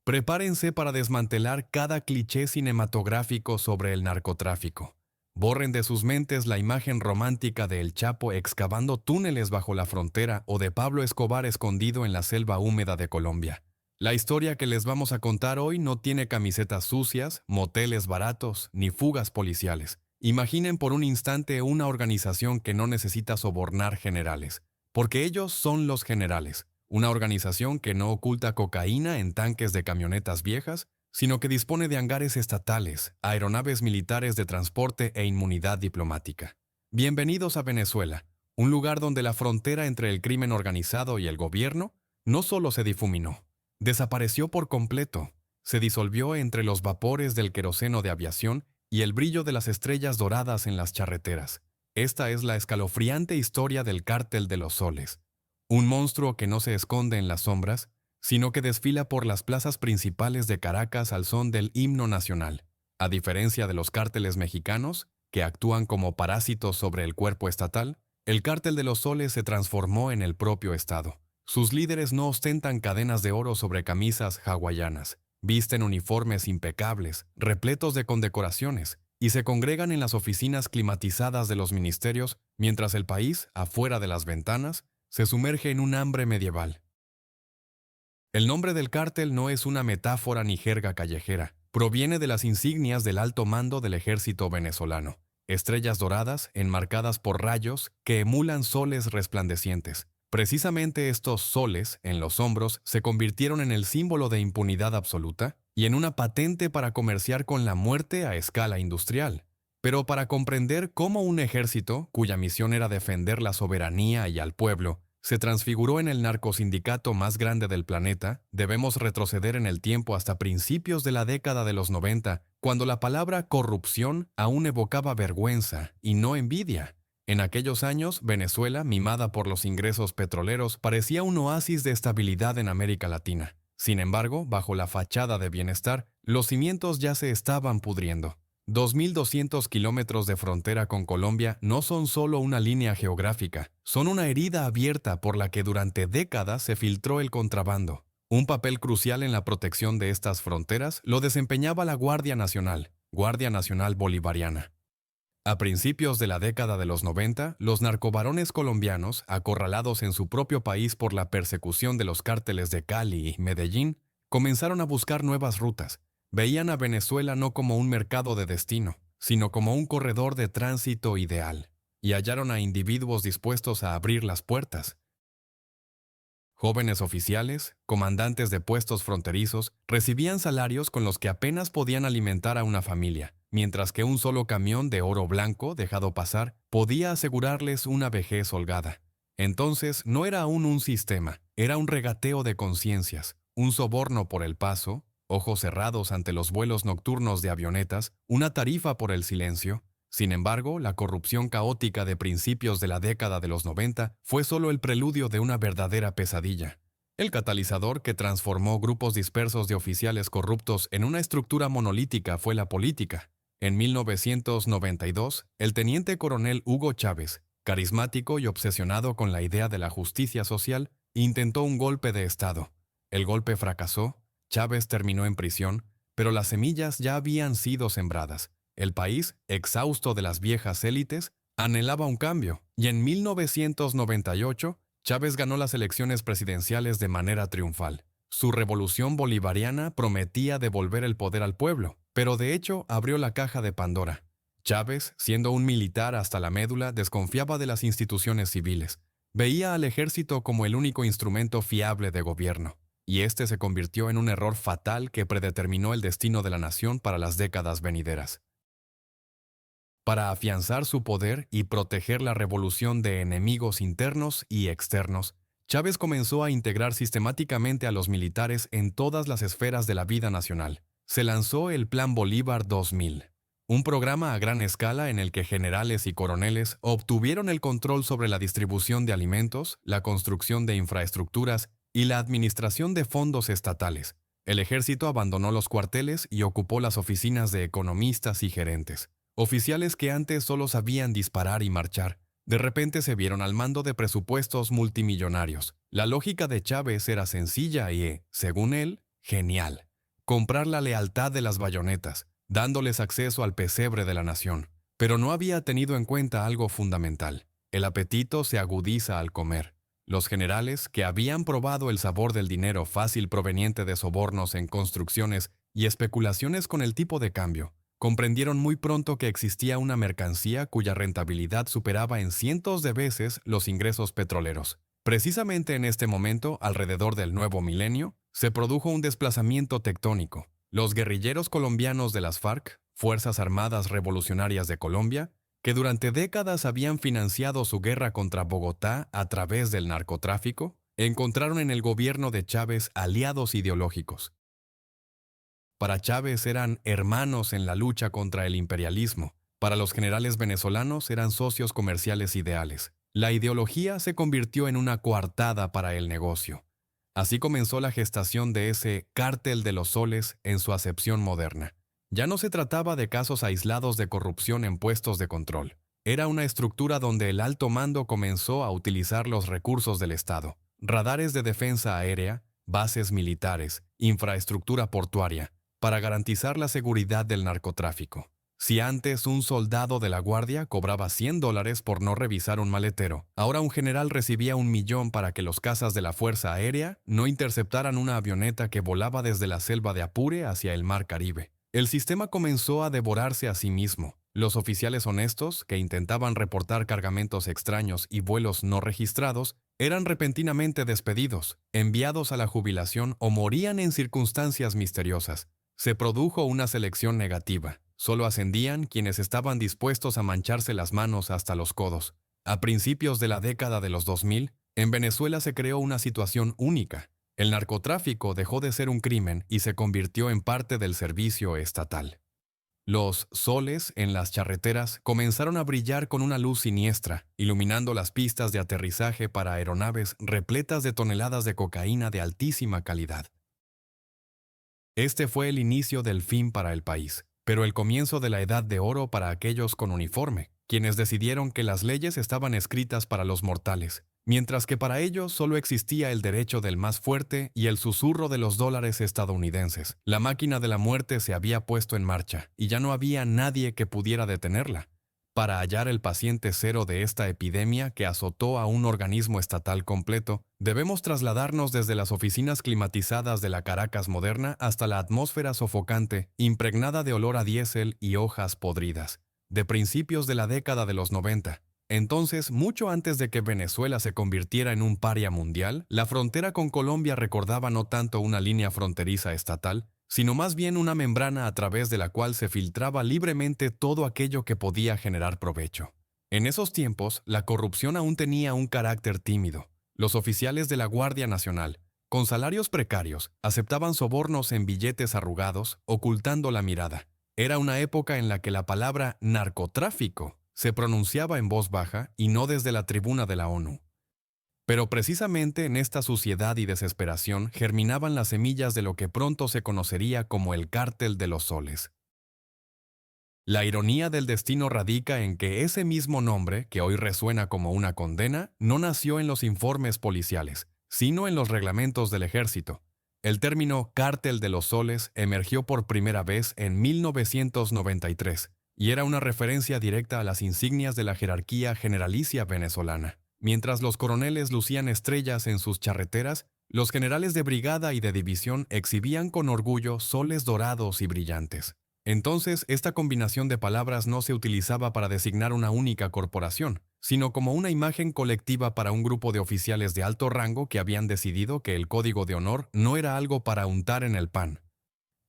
Prepárense para desmantelar cada cliché cinematográfico sobre el narcotráfico. Borren de sus mentes la imagen romántica de El Chapo excavando túneles bajo la frontera o de Pablo Escobar escondido en la selva húmeda de Colombia. La historia que les vamos a contar hoy no tiene camisetas sucias, moteles baratos, ni fugas policiales. Imaginen por un instante una organización que no necesita sobornar generales, porque ellos son los generales. Una organización que no oculta cocaína en tanques de camionetas viejas, sino que dispone de hangares estatales, aeronaves militares de transporte e inmunidad diplomática. Bienvenidos a Venezuela, un lugar donde la frontera entre el crimen organizado y el gobierno no solo se difuminó, desapareció por completo, se disolvió entre los vapores del queroseno de aviación y el brillo de las estrellas doradas en las charreteras. Esta es la escalofriante historia del Cártel de los Soles. Un monstruo que no se esconde en las sombras, sino que desfila por las plazas principales de Caracas al son del himno nacional. A diferencia de los cárteles mexicanos, que actúan como parásitos sobre el cuerpo estatal, el Cártel de los Soles se transformó en el propio Estado. Sus líderes no ostentan cadenas de oro sobre camisas hawaianas, visten uniformes impecables, repletos de condecoraciones, y se congregan en las oficinas climatizadas de los ministerios, mientras el país, afuera de las ventanas, se sumerge en un hambre medieval. El nombre del cártel no es una metáfora ni jerga callejera. Proviene de las insignias del alto mando del ejército venezolano. Estrellas doradas enmarcadas por rayos que emulan soles resplandecientes. Precisamente estos soles en los hombros se convirtieron en el símbolo de impunidad absoluta y en una patente para comerciar con la muerte a escala industrial. Pero para comprender cómo un ejército, cuya misión era defender la soberanía y al pueblo, se transfiguró en el narcosindicato más grande del planeta, debemos retroceder en el tiempo hasta principios de la década de los 90, cuando la palabra corrupción aún evocaba vergüenza y no envidia. En aquellos años, Venezuela, mimada por los ingresos petroleros, parecía un oasis de estabilidad en América Latina. Sin embargo, bajo la fachada de bienestar, los cimientos ya se estaban pudriendo. 2.200 kilómetros de frontera con Colombia no son solo una línea geográfica, son una herida abierta por la que durante décadas se filtró el contrabando. Un papel crucial en la protección de estas fronteras lo desempeñaba la Guardia Nacional Bolivariana. A principios de la década de los 90, los narcobarones colombianos, acorralados en su propio país por la persecución de los cárteles de Cali y Medellín, comenzaron a buscar nuevas rutas. Veían a Venezuela no como un mercado de destino, sino como un corredor de tránsito ideal, y hallaron a individuos dispuestos a abrir las puertas. Jóvenes oficiales, comandantes de puestos fronterizos, recibían salarios con los que apenas podían alimentar a una familia, mientras que un solo camión de oro blanco dejado pasar podía asegurarles una vejez holgada. Entonces no era aún un sistema, era un regateo de conciencias, un soborno por el paso, ojos cerrados ante los vuelos nocturnos de avionetas, una tarifa por el silencio. Sin embargo, la corrupción caótica de principios de la década de los 90 fue solo el preludio de una verdadera pesadilla. El catalizador que transformó grupos dispersos de oficiales corruptos en una estructura monolítica fue la política. En 1992, el teniente coronel Hugo Chávez, carismático y obsesionado con la idea de la justicia social, intentó un golpe de Estado. El golpe fracasó. Chávez terminó en prisión, pero las semillas ya habían sido sembradas. El país, exhausto de las viejas élites, anhelaba un cambio, y en 1998, Chávez ganó las elecciones presidenciales de manera triunfal. Su revolución bolivariana prometía devolver el poder al pueblo, pero de hecho abrió la caja de Pandora. Chávez, siendo un militar hasta la médula, desconfiaba de las instituciones civiles. Veía al ejército como el único instrumento fiable de gobierno. Y este se convirtió en un error fatal que predeterminó el destino de la nación para las décadas venideras. Para afianzar su poder y proteger la revolución de enemigos internos y externos, Chávez comenzó a integrar sistemáticamente a los militares en todas las esferas de la vida nacional. Se lanzó el Plan Bolívar 2000, un programa a gran escala en el que generales y coroneles obtuvieron el control sobre la distribución de alimentos, la construcción de infraestructuras y la administración de fondos estatales. El ejército abandonó los cuarteles y ocupó las oficinas de economistas y gerentes. Oficiales que antes solo sabían disparar y marchar, de repente se vieron al mando de presupuestos multimillonarios. La lógica de Chávez era sencilla y, según él, genial. comprar la lealtad de las bayonetas, dándoles acceso al pesebre de la nación. Pero no había tenido en cuenta algo fundamental. El apetito se agudiza al comer. Los generales, que habían probado el sabor del dinero fácil proveniente de sobornos en construcciones y especulaciones con el tipo de cambio, comprendieron muy pronto que existía una mercancía cuya rentabilidad superaba en cientos de veces los ingresos petroleros. Precisamente en este momento, alrededor del nuevo milenio, se produjo un desplazamiento tectónico. Los guerrilleros colombianos de las FARC, Fuerzas Armadas Revolucionarias de Colombia, que durante décadas habían financiado su guerra contra Bogotá a través del narcotráfico, encontraron en el gobierno de Chávez aliados ideológicos. Para Chávez eran hermanos en la lucha contra el imperialismo. Para los generales venezolanos eran socios comerciales ideales. La ideología se convirtió en una coartada para el negocio. Así comenzó la gestación de ese cártel de los soles en su acepción moderna. Ya no se trataba de casos aislados de corrupción en puestos de control. Era una estructura donde el alto mando comenzó a utilizar los recursos del Estado: radares de defensa aérea, bases militares, infraestructura portuaria, para garantizar la seguridad del narcotráfico. Si antes un soldado de la Guardia cobraba $100 por no revisar un maletero, ahora un general recibía $1.000.000 para que los cazas de la Fuerza Aérea no interceptaran una avioneta que volaba desde la selva de Apure hacia el Mar Caribe. El sistema comenzó a devorarse a sí mismo. Los oficiales honestos, que intentaban reportar cargamentos extraños y vuelos no registrados, eran repentinamente despedidos, enviados a la jubilación o morían en circunstancias misteriosas. Se produjo una selección negativa. Solo ascendían quienes estaban dispuestos a mancharse las manos hasta los codos. A principios de la década de los 2000, en Venezuela se creó una situación única. El narcotráfico dejó de ser un crimen y se convirtió en parte del servicio estatal. Los soles en las charreteras comenzaron a brillar con una luz siniestra, iluminando las pistas de aterrizaje para aeronaves repletas de toneladas de cocaína de altísima calidad. Este fue el inicio del fin para el país, pero el comienzo de la edad de oro para aquellos con uniforme, quienes decidieron que las leyes estaban escritas para los mortales, mientras que para ellos solo existía el derecho del más fuerte y el susurro de los dólares estadounidenses. La máquina de la muerte se había puesto en marcha, y ya no había nadie que pudiera detenerla. Para hallar el paciente cero de esta epidemia que azotó a un organismo estatal completo, debemos trasladarnos desde las oficinas climatizadas de la Caracas moderna hasta la atmósfera sofocante, impregnada de olor a diésel y hojas podridas, de principios de la década de los 90. Entonces, mucho antes de que Venezuela se convirtiera en un paria mundial, la frontera con Colombia recordaba no tanto una línea fronteriza estatal, sino más bien una membrana a través de la cual se filtraba libremente todo aquello que podía generar provecho. En esos tiempos, la corrupción aún tenía un carácter tímido. Los oficiales de la Guardia Nacional, con salarios precarios, aceptaban sobornos en billetes arrugados, ocultando la mirada. Era una época en la que la palabra narcotráfico se pronunciaba en voz baja y no desde la tribuna de la ONU. Pero precisamente en esta suciedad y desesperación germinaban las semillas de lo que pronto se conocería como el cártel de los soles. La ironía del destino radica en que ese mismo nombre, que hoy resuena como una condena, no nació en los informes policiales, sino en los reglamentos del ejército. El término cártel de los soles emergió por primera vez en 1993 y era una referencia directa a las insignias de la jerarquía generalicia venezolana. Mientras los coroneles lucían estrellas en sus charreteras, los generales de brigada y de división exhibían con orgullo soles dorados y brillantes. Entonces, esta combinación de palabras no se utilizaba para designar una única corporación, sino como una imagen colectiva para un grupo de oficiales de alto rango que habían decidido que el código de honor no era algo para untar en el pan.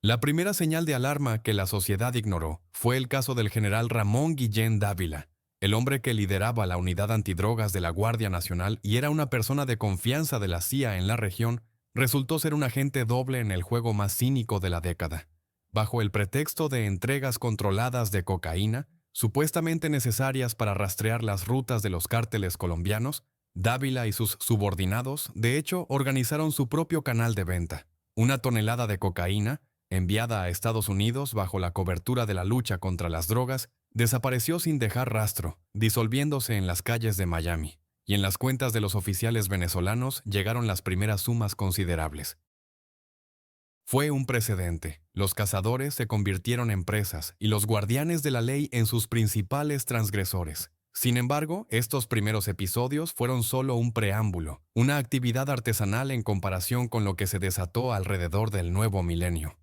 La primera señal de alarma que la sociedad ignoró fue el caso del general Ramón Guillén Dávila, el hombre que lideraba la unidad antidrogas de la Guardia Nacional y era una persona de confianza de la CIA en la región. Resultó ser un agente doble en el juego más cínico de la década. Bajo el pretexto de entregas controladas de cocaína, supuestamente necesarias para rastrear las rutas de los cárteles colombianos, Dávila y sus subordinados, de hecho, organizaron su propio canal de venta. 1 tonelada de cocaína, enviada a Estados Unidos bajo la cobertura de la lucha contra las drogas, desapareció sin dejar rastro, disolviéndose en las calles de Miami, y en las cuentas de los oficiales venezolanos llegaron las primeras sumas considerables. Fue un precedente. Los cazadores se convirtieron en presas y los guardianes de la ley en sus principales transgresores. Sin embargo, estos primeros episodios fueron solo un preámbulo, una actividad artesanal en comparación con lo que se desató alrededor del nuevo milenio.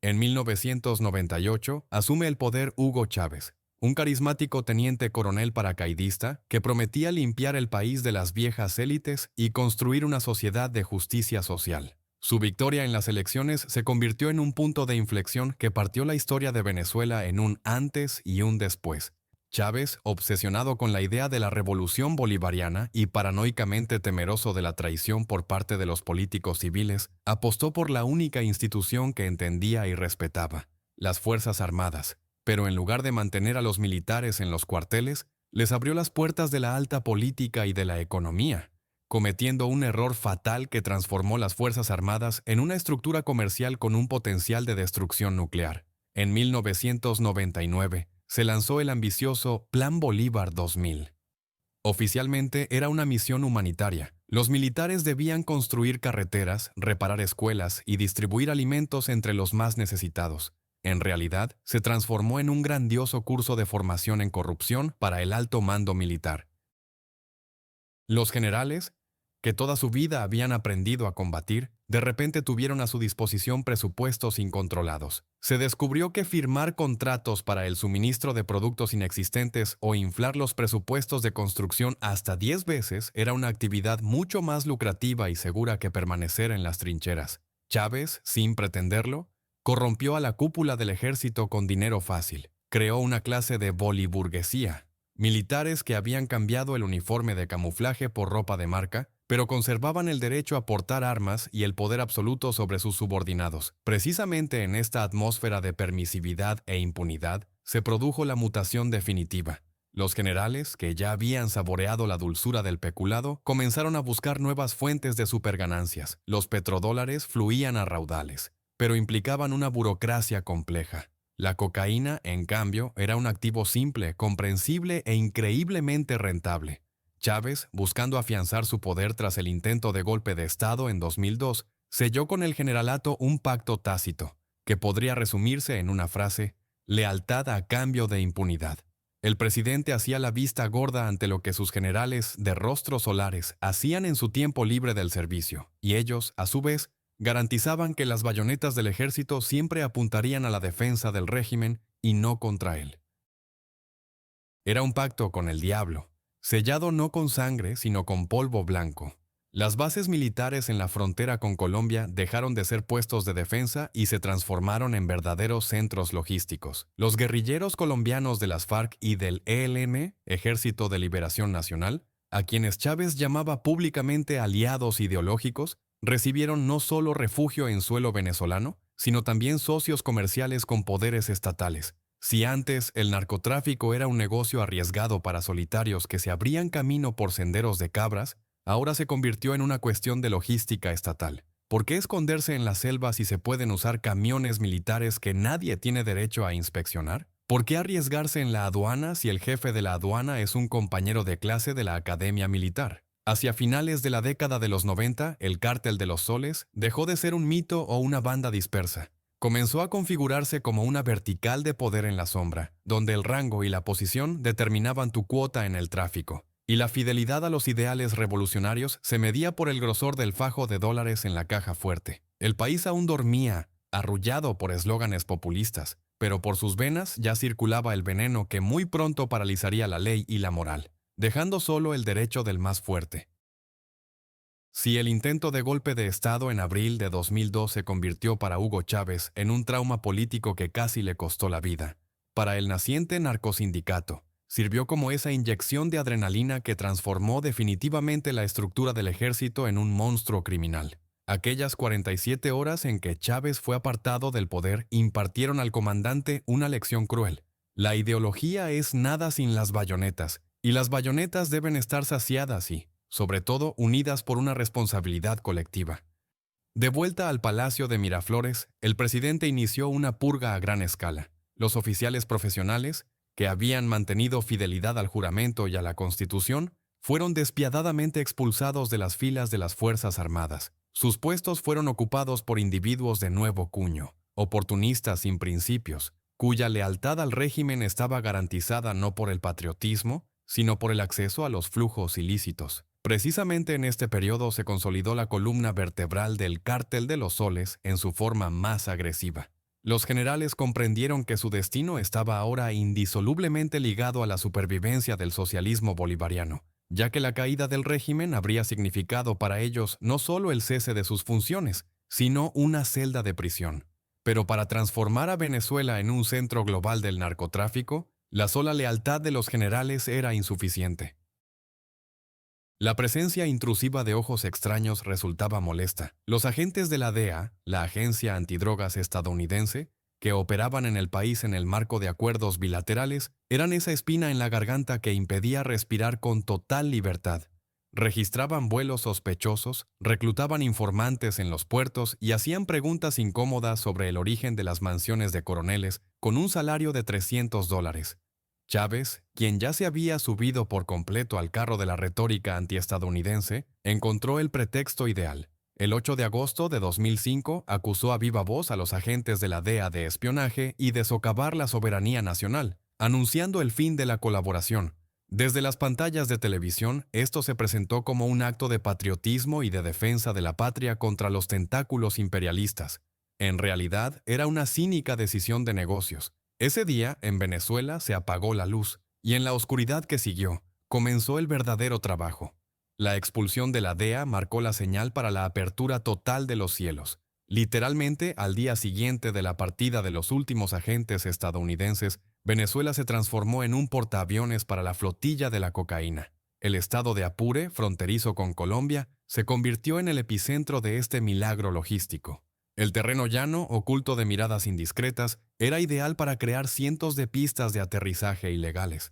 En 1998 asume el poder Hugo Chávez, un carismático teniente coronel paracaidista que prometía limpiar el país de las viejas élites y construir una sociedad de justicia social. Su victoria en las elecciones se convirtió en un punto de inflexión que partió la historia de Venezuela en un antes y un después. Chávez, obsesionado con la idea de la revolución bolivariana y paranoicamente temeroso de la traición por parte de los políticos civiles, apostó por la única institución que entendía y respetaba, las Fuerzas Armadas. Pero en lugar de mantener a los militares en los cuarteles, les abrió las puertas de la alta política y de la economía, cometiendo un error fatal que transformó las Fuerzas Armadas en una estructura comercial con un potencial de destrucción nuclear. En 1999, se lanzó el ambicioso Plan Bolívar 2000. Oficialmente era una misión humanitaria. Los militares debían construir carreteras, reparar escuelas y distribuir alimentos entre los más necesitados. En realidad, se transformó en un grandioso curso de formación en corrupción para el alto mando militar. Los generales, que toda su vida habían aprendido a combatir, de repente tuvieron a su disposición presupuestos incontrolados. Se descubrió que firmar contratos para el suministro de productos inexistentes o inflar los presupuestos de construcción hasta 10 veces era una actividad mucho más lucrativa y segura que permanecer en las trincheras. Chávez, sin pretenderlo, corrompió a la cúpula del ejército con dinero fácil. Creó una clase de boliburguesía. Militares que habían cambiado el uniforme de camuflaje por ropa de marca, pero conservaban el derecho a portar armas y el poder absoluto sobre sus subordinados. Precisamente en esta atmósfera de permisividad e impunidad se produjo la mutación definitiva. Los generales, que ya habían saboreado la dulzura del peculado, comenzaron a buscar nuevas fuentes de superganancias. Los petrodólares fluían a raudales, pero implicaban una burocracia compleja. La cocaína, en cambio, era un activo simple, comprensible e increíblemente rentable. Chávez, buscando afianzar su poder tras el intento de golpe de Estado en 2002, selló con el generalato un pacto tácito, que podría resumirse en una frase: lealtad a cambio de impunidad. El presidente hacía la vista gorda ante lo que sus generales de rostros solares hacían en su tiempo libre del servicio, y ellos, a su vez, garantizaban que las bayonetas del ejército siempre apuntarían a la defensa del régimen y no contra él. Era un pacto con el diablo, sellado no con sangre, sino con polvo blanco. Las bases militares en la frontera con Colombia dejaron de ser puestos de defensa y se transformaron en verdaderos centros logísticos. Los guerrilleros colombianos de las FARC y del ELN, Ejército de Liberación Nacional, a quienes Chávez llamaba públicamente aliados ideológicos, recibieron no solo refugio en suelo venezolano, sino también socios comerciales con poderes estatales. Si antes el narcotráfico era un negocio arriesgado para solitarios que se abrían camino por senderos de cabras, ahora se convirtió en una cuestión de logística estatal. ¿Por qué esconderse en las selvas si se pueden usar camiones militares que nadie tiene derecho a inspeccionar? ¿Por qué arriesgarse en la aduana si el jefe de la aduana es un compañero de clase de la academia militar? Hacia finales de la década de los 90, el Cártel de los Soles dejó de ser un mito o una banda dispersa. Comenzó a configurarse como una vertical de poder en la sombra, donde el rango y la posición determinaban tu cuota en el tráfico, y la fidelidad a los ideales revolucionarios se medía por el grosor del fajo de dólares en la caja fuerte. El país aún dormía, arrullado por eslóganes populistas, pero por sus venas ya circulaba el veneno que muy pronto paralizaría la ley y la moral, dejando solo el derecho del más fuerte. Si el intento de golpe de Estado en abril de 2002 se convirtió para Hugo Chávez en un trauma político que casi le costó la vida, para el naciente narcosindicato, sirvió como esa inyección de adrenalina que transformó definitivamente la estructura del ejército en un monstruo criminal. Aquellas 47 horas en que Chávez fue apartado del poder impartieron al comandante una lección cruel. La ideología es nada sin las bayonetas, y las bayonetas deben estar saciadas y, sobre todo, unidas por una responsabilidad colectiva. De vuelta al Palacio de Miraflores, el presidente inició una purga a gran escala. Los oficiales profesionales, que habían mantenido fidelidad al juramento y a la Constitución, fueron despiadadamente expulsados de las filas de las Fuerzas Armadas. Sus puestos fueron ocupados por individuos de nuevo cuño, oportunistas sin principios, cuya lealtad al régimen estaba garantizada no por el patriotismo, sino por el acceso a los flujos ilícitos. Precisamente en este periodo se consolidó la columna vertebral del Cártel de los Soles en su forma más agresiva. Los generales comprendieron que su destino estaba ahora indisolublemente ligado a la supervivencia del socialismo bolivariano, ya que la caída del régimen habría significado para ellos no solo el cese de sus funciones, sino una celda de prisión. Pero para transformar a Venezuela en un centro global del narcotráfico, la sola lealtad de los generales era insuficiente. La presencia intrusiva de ojos extraños resultaba molesta. Los agentes de la DEA, la agencia antidrogas estadounidense, que operaban en el país en el marco de acuerdos bilaterales, eran esa espina en la garganta que impedía respirar con total libertad. Registraban vuelos sospechosos, reclutaban informantes en los puertos y hacían preguntas incómodas sobre el origen de las mansiones de coroneles con un salario de $300. Chávez, quien ya se había subido por completo al carro de la retórica antiestadounidense, encontró el pretexto ideal. El 8 de agosto de 2005 acusó a viva voz a los agentes de la DEA de espionaje y de socavar la soberanía nacional, anunciando el fin de la colaboración. Desde las pantallas de televisión, esto se presentó como un acto de patriotismo y de defensa de la patria contra los tentáculos imperialistas. En realidad, era una cínica decisión de negocios. Ese día, en Venezuela, se apagó la luz, y en la oscuridad que siguió, comenzó el verdadero trabajo. La expulsión de la DEA marcó la señal para la apertura total de los cielos. Literalmente, al día siguiente de la partida de los últimos agentes estadounidenses, Venezuela se transformó en un portaaviones para la flotilla de la cocaína. El estado de Apure, fronterizo con Colombia, se convirtió en el epicentro de este milagro logístico. El terreno llano, oculto de miradas indiscretas, era ideal para crear cientos de pistas de aterrizaje ilegales.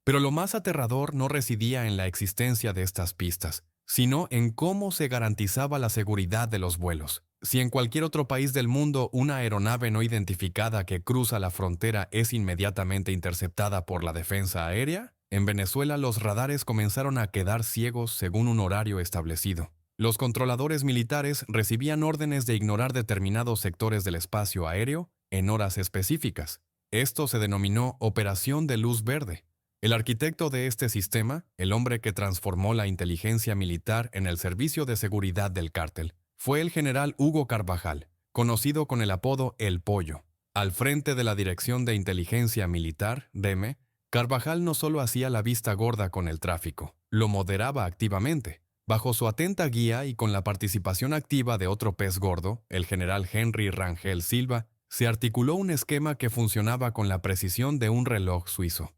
Pero lo más aterrador no residía en la existencia de estas pistas, sino en cómo se garantizaba la seguridad de los vuelos. Si en cualquier otro país del mundo una aeronave no identificada que cruza la frontera es inmediatamente interceptada por la defensa aérea, en Venezuela los radares comenzaron a quedar ciegos según un horario establecido. Los controladores militares recibían órdenes de ignorar determinados sectores del espacio aéreo en horas específicas. Esto se denominó Operación de Luz Verde. El arquitecto de este sistema, el hombre que transformó la inteligencia militar en el servicio de seguridad del cártel, fue el general Hugo Carvajal, conocido con el apodo El Pollo. Al frente de la Dirección de Inteligencia Militar, DEME, Carvajal no solo hacía la vista gorda con el tráfico, lo moderaba activamente. Bajo su atenta guía y con la participación activa de otro pez gordo, el general Henry Rangel Silva, se articuló un esquema que funcionaba con la precisión de un reloj suizo.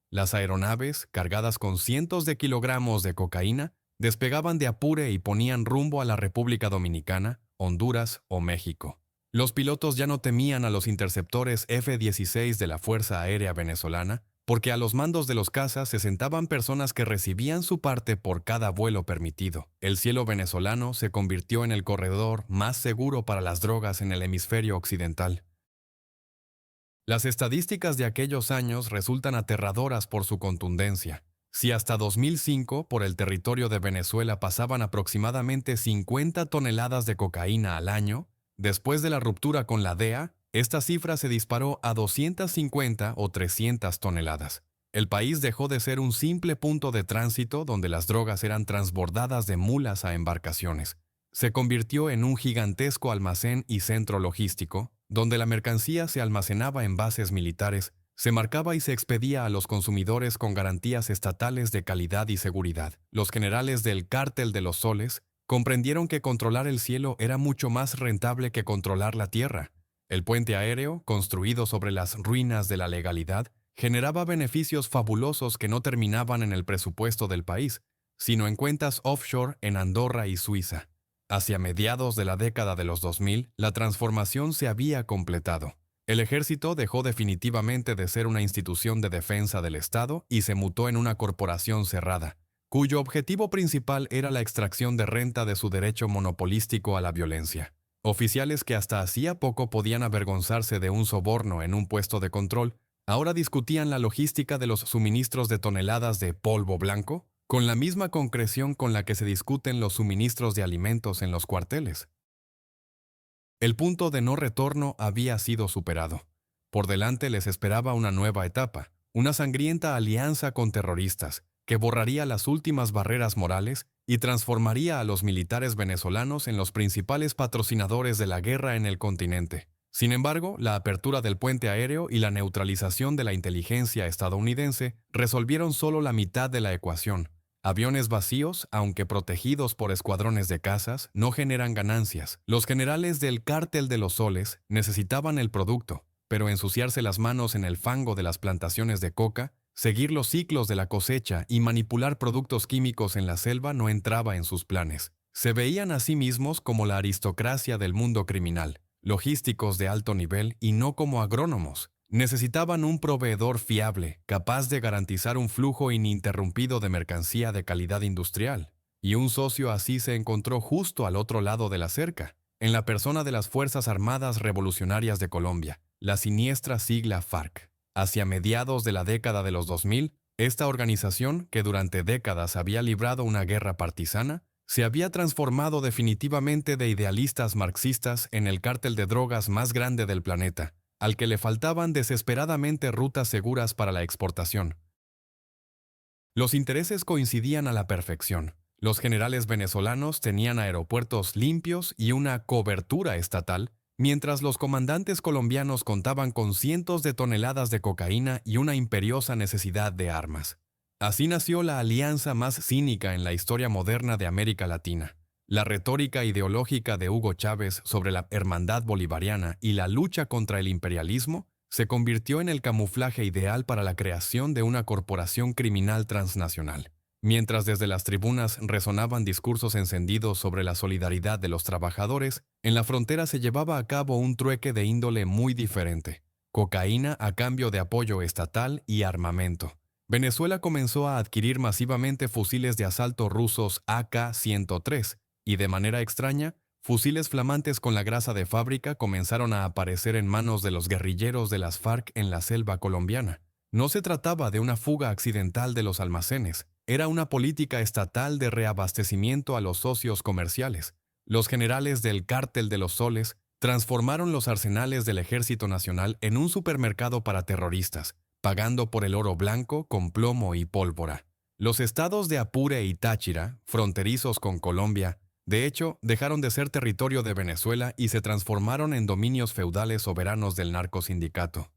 Las aeronaves, cargadas con cientos de kilogramos de cocaína, despegaban de Apure y ponían rumbo a la República Dominicana, Honduras o México. Los pilotos ya no temían a los interceptores F-16 de la Fuerza Aérea Venezolana, porque a los mandos de los cazas se sentaban personas que recibían su parte por cada vuelo permitido. El cielo venezolano se convirtió en el corredor más seguro para las drogas en el hemisferio occidental. Las estadísticas de aquellos años resultan aterradoras por su contundencia. Si hasta 2005 por el territorio de Venezuela pasaban aproximadamente 50 toneladas de cocaína al año, después de la ruptura con la DEA, esta cifra se disparó a 250 o 300 toneladas. El país dejó de ser un simple punto de tránsito donde las drogas eran transbordadas de mulas a embarcaciones. Se convirtió en un gigantesco almacén y centro logístico, donde la mercancía se almacenaba en bases militares, se marcaba y se expedía a los consumidores con garantías estatales de calidad y seguridad. Los generales del Cártel de los Soles comprendieron que controlar el cielo era mucho más rentable que controlar la tierra. El puente aéreo, construido sobre las ruinas de la legalidad, generaba beneficios fabulosos que no terminaban en el presupuesto del país, sino en cuentas offshore en Andorra y Suiza. Hacia mediados de la década de los 2000, la transformación se había completado. El ejército dejó definitivamente de ser una institución de defensa del Estado y se mutó en una corporación cerrada, cuyo objetivo principal era la extracción de renta de su derecho monopolístico a la violencia. Oficiales que hasta hacía poco podían avergonzarse de un soborno en un puesto de control, ahora discutían la logística de los suministros de toneladas de polvo blanco, con la misma concreción con la que se discuten los suministros de alimentos en los cuarteles. El punto de no retorno había sido superado. Por delante les esperaba una nueva etapa, una sangrienta alianza con terroristas, que borraría las últimas barreras morales y transformaría a los militares venezolanos en los principales patrocinadores de la guerra en el continente. Sin embargo, la apertura del puente aéreo y la neutralización de la inteligencia estadounidense resolvieron solo la mitad de la ecuación. Aviones vacíos, aunque protegidos por escuadrones de cazas, no generan ganancias. Los generales del Cártel de los Soles necesitaban el producto, pero ensuciarse las manos en el fango de las plantaciones de coca, seguir los ciclos de la cosecha y manipular productos químicos en la selva no entraba en sus planes. Se veían a sí mismos como la aristocracia del mundo criminal, logísticos de alto nivel y no como agrónomos. Necesitaban un proveedor fiable, capaz de garantizar un flujo ininterrumpido de mercancía de calidad industrial. Y un socio así se encontró justo al otro lado de la cerca, en la persona de las Fuerzas Armadas Revolucionarias de Colombia, la siniestra sigla FARC. Hacia mediados de la década de los 2000, esta organización, que durante décadas había librado una guerra partisana, se había transformado definitivamente de idealistas marxistas en el cártel de drogas más grande del planeta, al que le faltaban desesperadamente rutas seguras para la exportación. Los intereses coincidían a la perfección. Los generales venezolanos tenían aeropuertos limpios y una cobertura estatal, mientras los comandantes colombianos contaban con cientos de toneladas de cocaína y una imperiosa necesidad de armas. Así nació la alianza más cínica en la historia moderna de América Latina. La retórica ideológica de Hugo Chávez sobre la hermandad bolivariana y la lucha contra el imperialismo se convirtió en el camuflaje ideal para la creación de una corporación criminal transnacional. Mientras desde las tribunas resonaban discursos encendidos sobre la solidaridad de los trabajadores, en la frontera se llevaba a cabo un trueque de índole muy diferente: cocaína a cambio de apoyo estatal y armamento. Venezuela comenzó a adquirir masivamente fusiles de asalto rusos AK-103, y de manera extraña, fusiles flamantes con la grasa de fábrica comenzaron a aparecer en manos de los guerrilleros de las FARC en la selva colombiana. No se trataba de una fuga accidental de los almacenes, era una política estatal de reabastecimiento a los socios comerciales. Los generales del Cártel de los Soles transformaron los arsenales del Ejército Nacional en un supermercado para terroristas, pagando por el oro blanco con plomo y pólvora. Los estados de Apure y Táchira, fronterizos con Colombia, de hecho, dejaron de ser territorio de Venezuela y se transformaron en dominios feudales soberanos del narcosindicato.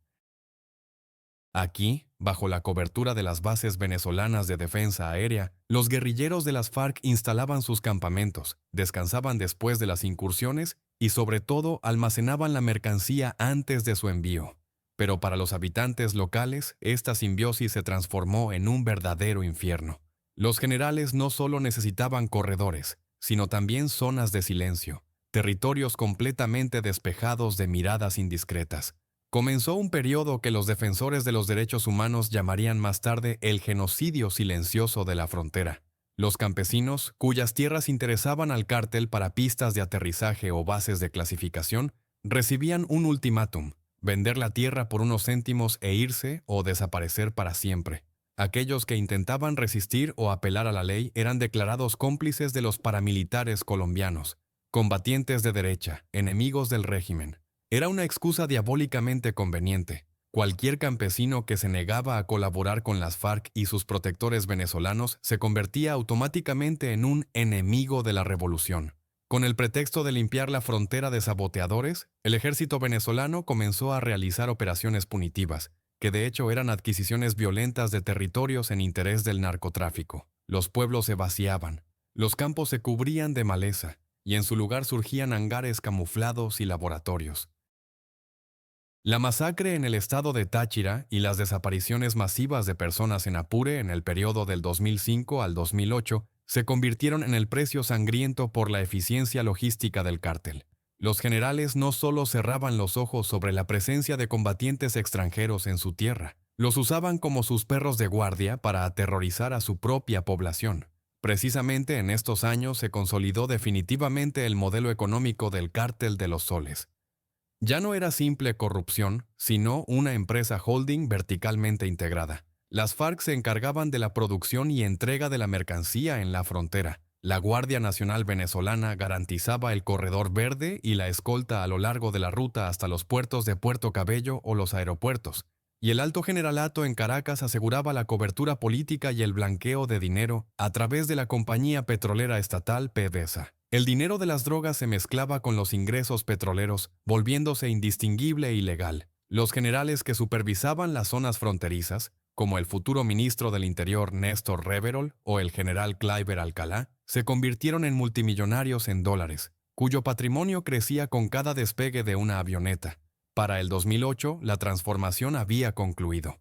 Aquí, bajo la cobertura de las bases venezolanas de defensa aérea, los guerrilleros de las FARC instalaban sus campamentos, descansaban después de las incursiones y, sobre todo, almacenaban la mercancía antes de su envío. Pero para los habitantes locales, esta simbiosis se transformó en un verdadero infierno. Los generales no solo necesitaban corredores, sino también zonas de silencio, territorios completamente despejados de miradas indiscretas. Comenzó un periodo que los defensores de los derechos humanos llamarían más tarde el genocidio silencioso de la frontera. Los campesinos, cuyas tierras interesaban al cártel para pistas de aterrizaje o bases de clasificación, recibían un ultimátum: vender la tierra por unos céntimos e irse o desaparecer para siempre. Aquellos que intentaban resistir o apelar a la ley eran declarados cómplices de los paramilitares colombianos, combatientes de derecha, enemigos del régimen. Era una excusa diabólicamente conveniente. Cualquier campesino que se negaba a colaborar con las FARC y sus protectores venezolanos se convertía automáticamente en un enemigo de la revolución. Con el pretexto de limpiar la frontera de saboteadores, el ejército venezolano comenzó a realizar operaciones punitivas, que de hecho eran adquisiciones violentas de territorios en interés del narcotráfico. Los pueblos se vaciaban, los campos se cubrían de maleza, y en su lugar surgían hangares camuflados y laboratorios. La masacre en el estado de Táchira y las desapariciones masivas de personas en Apure en el periodo del 2005 al 2008 se convirtieron en el precio sangriento por la eficiencia logística del cártel. Los generales no solo cerraban los ojos sobre la presencia de combatientes extranjeros en su tierra, los usaban como sus perros de guardia para aterrorizar a su propia población. Precisamente en estos años se consolidó definitivamente el modelo económico del Cártel de los Soles. Ya no era simple corrupción, sino una empresa holding verticalmente integrada. Las FARC se encargaban de la producción y entrega de la mercancía en la frontera. La Guardia Nacional Venezolana garantizaba el corredor verde y la escolta a lo largo de la ruta hasta los puertos de Puerto Cabello o los aeropuertos. Y el Alto Generalato en Caracas aseguraba la cobertura política y el blanqueo de dinero a través de la compañía petrolera estatal PDVSA. El dinero de las drogas se mezclaba con los ingresos petroleros, volviéndose indistinguible e ilegal. Los generales que supervisaban las zonas fronterizas, como el futuro ministro del Interior Néstor Reverol o el general Kleiber Alcalá, se convirtieron en multimillonarios en dólares, cuyo patrimonio crecía con cada despegue de una avioneta. Para el 2008, la transformación había concluido.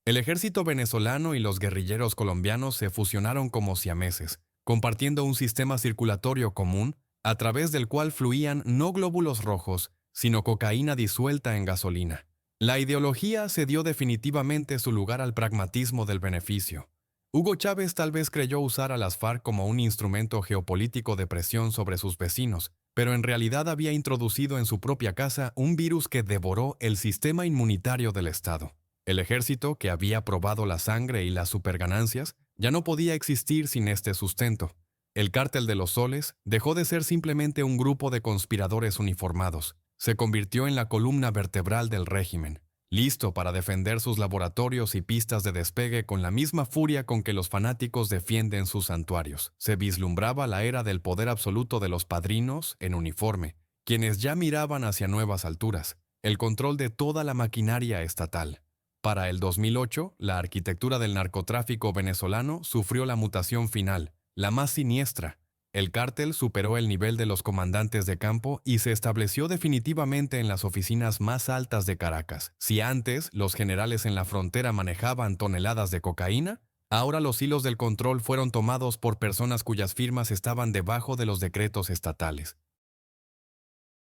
El ejército venezolano y los guerrilleros colombianos se fusionaron como siameses, compartiendo un sistema circulatorio común, a través del cual fluían no glóbulos rojos, sino cocaína disuelta en gasolina. La ideología cedió definitivamente su lugar al pragmatismo del beneficio. Hugo Chávez tal vez creyó usar a las FARC como un instrumento geopolítico de presión sobre sus vecinos, pero en realidad había introducido en su propia casa un virus que devoró el sistema inmunitario del Estado. El ejército, que había probado la sangre y las superganancias, ya no podía existir sin este sustento. El Cártel de los Soles dejó de ser simplemente un grupo de conspiradores uniformados. Se convirtió en la columna vertebral del régimen, listo para defender sus laboratorios y pistas de despegue con la misma furia con que los fanáticos defienden sus santuarios. Se vislumbraba la era del poder absoluto de los padrinos en uniforme, quienes ya miraban hacia nuevas alturas, el control de toda la maquinaria estatal. Para el 2008, la arquitectura del narcotráfico venezolano sufrió la mutación final, la más siniestra. El cártel superó el nivel de los comandantes de campo y se estableció definitivamente en las oficinas más altas de Caracas. Si antes los generales en la frontera manejaban toneladas de cocaína, ahora los hilos del control fueron tomados por personas cuyas firmas estaban debajo de los decretos estatales.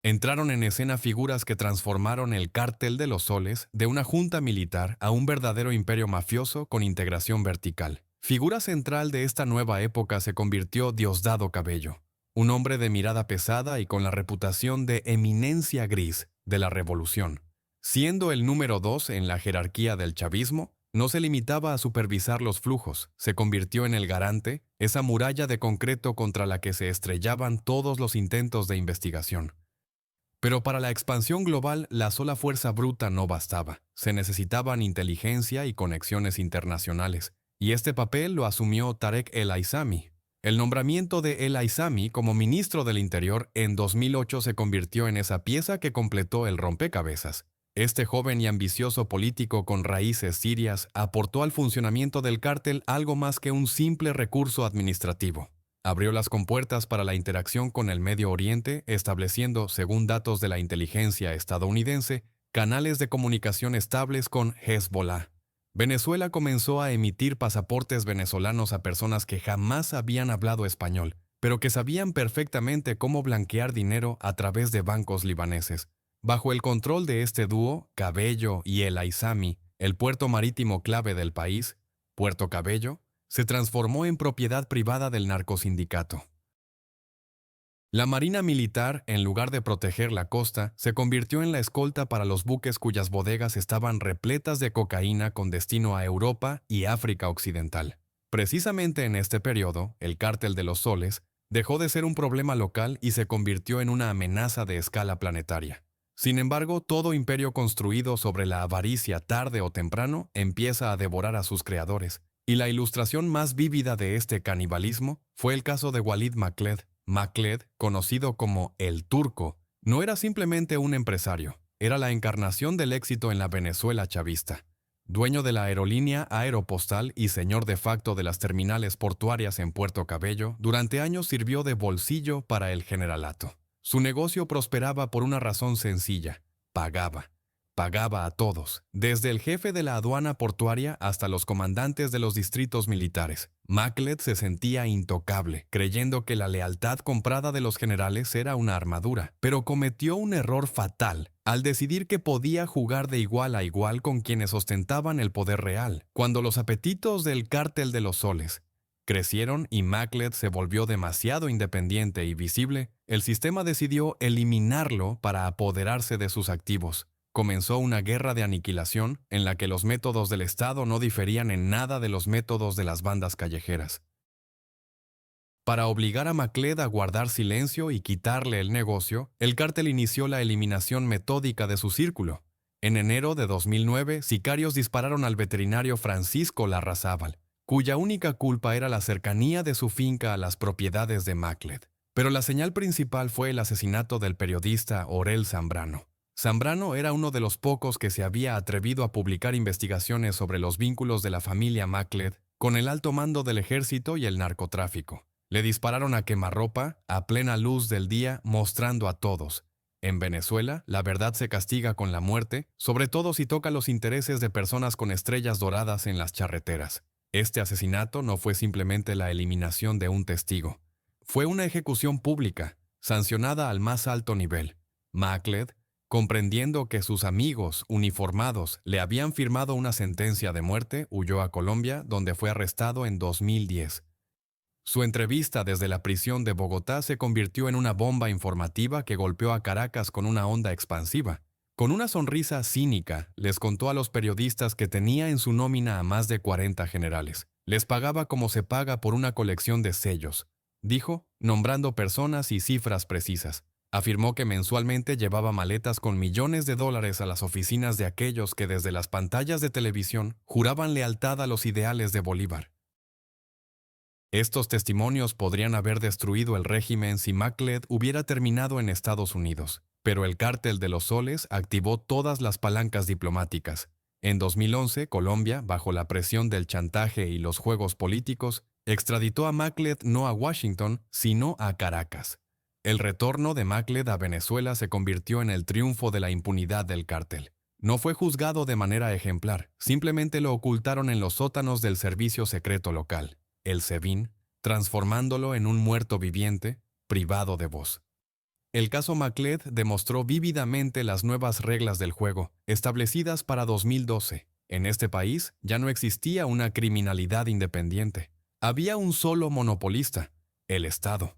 Entraron en escena figuras que transformaron el Cártel de los Soles de una junta militar a un verdadero imperio mafioso con integración vertical. Figura central de esta nueva época se convirtió Diosdado Cabello, un hombre de mirada pesada y con la reputación de eminencia gris de la revolución. Siendo el número 2 en la jerarquía del chavismo, no se limitaba a supervisar los flujos, se convirtió en el garante, esa muralla de concreto contra la que se estrellaban todos los intentos de investigación. Pero para la expansión global, la sola fuerza bruta no bastaba. Se necesitaban inteligencia y conexiones internacionales. Y este papel lo asumió Tarek El Aissami. El nombramiento de El Aissami como ministro del Interior en 2008 se convirtió en esa pieza que completó el rompecabezas. Este joven y ambicioso político con raíces sirias aportó al funcionamiento del cártel algo más que un simple recurso administrativo. Abrió las compuertas para la interacción con el Medio Oriente, estableciendo, según datos de la inteligencia estadounidense, canales de comunicación estables con Hezbollah. Venezuela comenzó a emitir pasaportes venezolanos a personas que jamás habían hablado español, pero que sabían perfectamente cómo blanquear dinero a través de bancos libaneses. Bajo el control de este dúo, Cabello y El Aissami, el puerto marítimo clave del país, Puerto Cabello, se transformó en propiedad privada del narcosindicato. La Marina Militar, en lugar de proteger la costa, se convirtió en la escolta para los buques cuyas bodegas estaban repletas de cocaína con destino a Europa y África Occidental. Precisamente en este periodo, el Cártel de los Soles dejó de ser un problema local y se convirtió en una amenaza de escala planetaria. Sin embargo, todo imperio construido sobre la avaricia tarde o temprano empieza a devorar a sus creadores, y la ilustración más vívida de este canibalismo fue el caso de Walid Makled. Makled, conocido como El Turco, no era simplemente un empresario, era la encarnación del éxito en la Venezuela chavista. Dueño de la aerolínea Aeropostal y señor de facto de las terminales portuarias en Puerto Cabello, durante años sirvió de bolsillo para el generalato. Su negocio prosperaba por una razón sencilla: pagaba. Pagaba a todos, desde el jefe de la aduana portuaria hasta los comandantes de los distritos militares. Makled se sentía intocable, creyendo que la lealtad comprada de los generales era una armadura, pero cometió un error fatal al decidir que podía jugar de igual a igual con quienes ostentaban el poder real. Cuando los apetitos del Cártel de los Soles crecieron y Makled se volvió demasiado independiente y visible, el sistema decidió eliminarlo para apoderarse de sus activos. comenzó una guerra de aniquilación en la que los métodos del Estado no diferían en nada de los métodos de las bandas callejeras. Para obligar a Macled a guardar silencio y quitarle el negocio, el cártel inició la eliminación metódica de su círculo. En enero de 2009, sicarios dispararon al veterinario Francisco Larrazábal, cuya única culpa era la cercanía de su finca a las propiedades de Macled. Pero la señal principal fue el asesinato del periodista Orel Zambrano. Zambrano era uno de los pocos que se había atrevido a publicar investigaciones sobre los vínculos de la familia Macled con el alto mando del ejército y el narcotráfico. Le dispararon a quemarropa, a plena luz del día, mostrando a todos: en Venezuela, la verdad se castiga con la muerte, sobre todo si toca los intereses de personas con estrellas doradas en las charreteras. Este asesinato no fue simplemente la eliminación de un testigo. Fue una ejecución pública, sancionada al más alto nivel. Macled, comprendiendo que sus amigos uniformados le habían firmado una sentencia de muerte, huyó a Colombia, donde fue arrestado en 2010. Su entrevista desde la prisión de Bogotá se convirtió en una bomba informativa que golpeó a Caracas con una onda expansiva. Con una sonrisa cínica, les contó a los periodistas que tenía en su nómina a más de 40 generales. Les pagaba como se paga por una colección de sellos, dijo, nombrando personas y cifras precisas. Afirmó que mensualmente llevaba maletas con millones de dólares a las oficinas de aquellos que desde las pantallas de televisión juraban lealtad a los ideales de Bolívar. Estos testimonios podrían haber destruido el régimen si Macled hubiera terminado en Estados Unidos, pero el Cártel de los Soles activó todas las palancas diplomáticas. En 2011, Colombia, bajo la presión del chantaje y los juegos políticos, extraditó a Macled no a Washington, sino a Caracas. El retorno de Macled a Venezuela se convirtió en el triunfo de la impunidad del cártel. No fue juzgado de manera ejemplar, simplemente lo ocultaron en los sótanos del servicio secreto local, el SEBIN, transformándolo en un muerto viviente, privado de voz. El caso Macled demostró vívidamente las nuevas reglas del juego, establecidas para 2012. En este país ya no existía una criminalidad independiente. Había un solo monopolista: el Estado.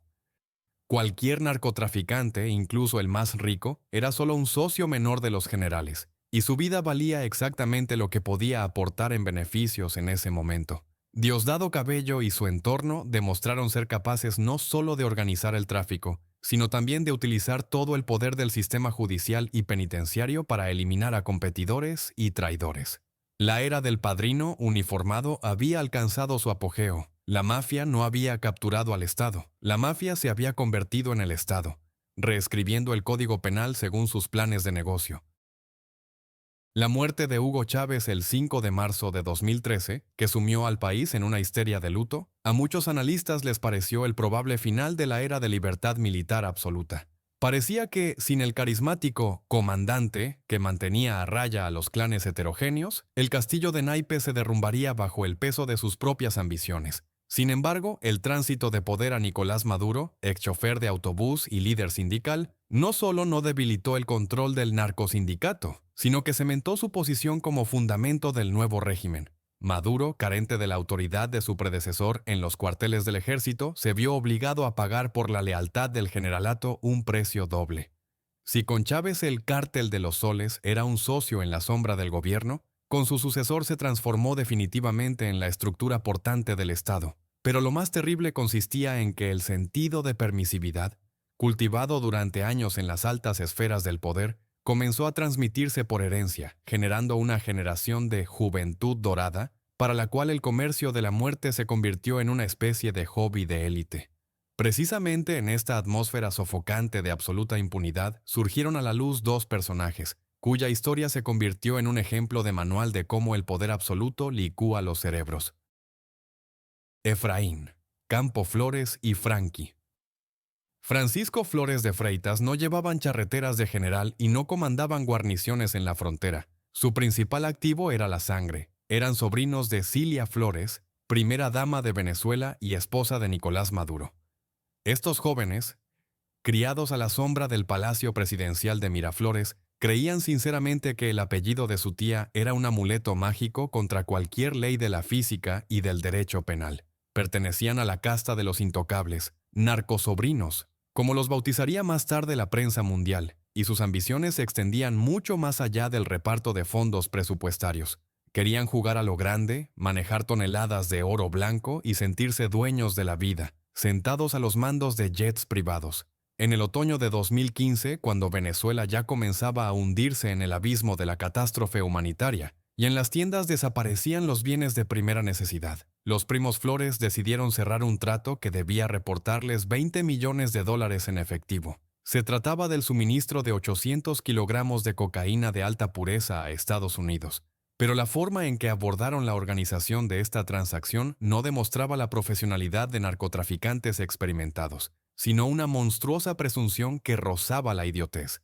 Cualquier narcotraficante, incluso el más rico, era solo un socio menor de los generales, y su vida valía exactamente lo que podía aportar en beneficios en ese momento. Diosdado Cabello y su entorno demostraron ser capaces no solo de organizar el tráfico, sino también de utilizar todo el poder del sistema judicial y penitenciario para eliminar a competidores y traidores. La era del padrino uniformado había alcanzado su apogeo. La mafia no había capturado al Estado. La mafia se había convertido en el Estado, reescribiendo el Código Penal según sus planes de negocio. La muerte de Hugo Chávez el 5 de marzo de 2013, que sumió al país en una histeria de luto, a muchos analistas les pareció el probable final de la era de libertad militar absoluta. Parecía que, sin el carismático comandante que mantenía a raya a los clanes heterogéneos, el castillo de naipes se derrumbaría bajo el peso de sus propias ambiciones. Sin embargo, el tránsito de poder a Nicolás Maduro, ex chofer de autobús y líder sindical, no solo no debilitó el control del narcosindicato, sino que cementó su posición como fundamento del nuevo régimen. Maduro, carente de la autoridad de su predecesor en los cuarteles del ejército, se vio obligado a pagar por la lealtad del generalato un precio doble. Si con Chávez el Cártel de los Soles era un socio en la sombra del gobierno, con su sucesor se transformó definitivamente en la estructura portante del Estado. Pero lo más terrible consistía en que el sentido de permisividad, cultivado durante años en las altas esferas del poder, comenzó a transmitirse por herencia, generando una generación de juventud dorada, para la cual el comercio de la muerte se convirtió en una especie de hobby de élite. Precisamente en esta atmósfera sofocante de absoluta impunidad surgieron a la luz dos personajes, cuya historia se convirtió en un ejemplo de manual de cómo el poder absoluto licúa los cerebros. Efraín, Campo Flores y Franqui. Francisco Flores de Freitas no llevaban charreteras de general y no comandaban guarniciones en la frontera. Su principal activo era la sangre. Eran sobrinos de Cilia Flores, primera dama de Venezuela y esposa de Nicolás Maduro. Estos jóvenes, criados a la sombra del Palacio Presidencial de Miraflores, creían sinceramente que el apellido de su tía era un amuleto mágico contra cualquier ley de la física y del derecho penal. Pertenecían a la casta de los intocables, narcosobrinos, como los bautizaría más tarde la prensa mundial, y sus ambiciones se extendían mucho más allá del reparto de fondos presupuestarios. Querían jugar a lo grande, manejar toneladas de oro blanco y sentirse dueños de la vida, sentados a los mandos de jets privados. En el otoño de 2015, cuando Venezuela ya comenzaba a hundirse en el abismo de la catástrofe humanitaria, y en las tiendas desaparecían los bienes de primera necesidad, los primos Flores decidieron cerrar un trato que debía reportarles $20 millones en efectivo. Se trataba del suministro de 800 kilogramos de cocaína de alta pureza a Estados Unidos. Pero la forma en que abordaron la organización de esta transacción no demostraba la profesionalidad de narcotraficantes experimentados, sino una monstruosa presunción que rozaba la idiotez.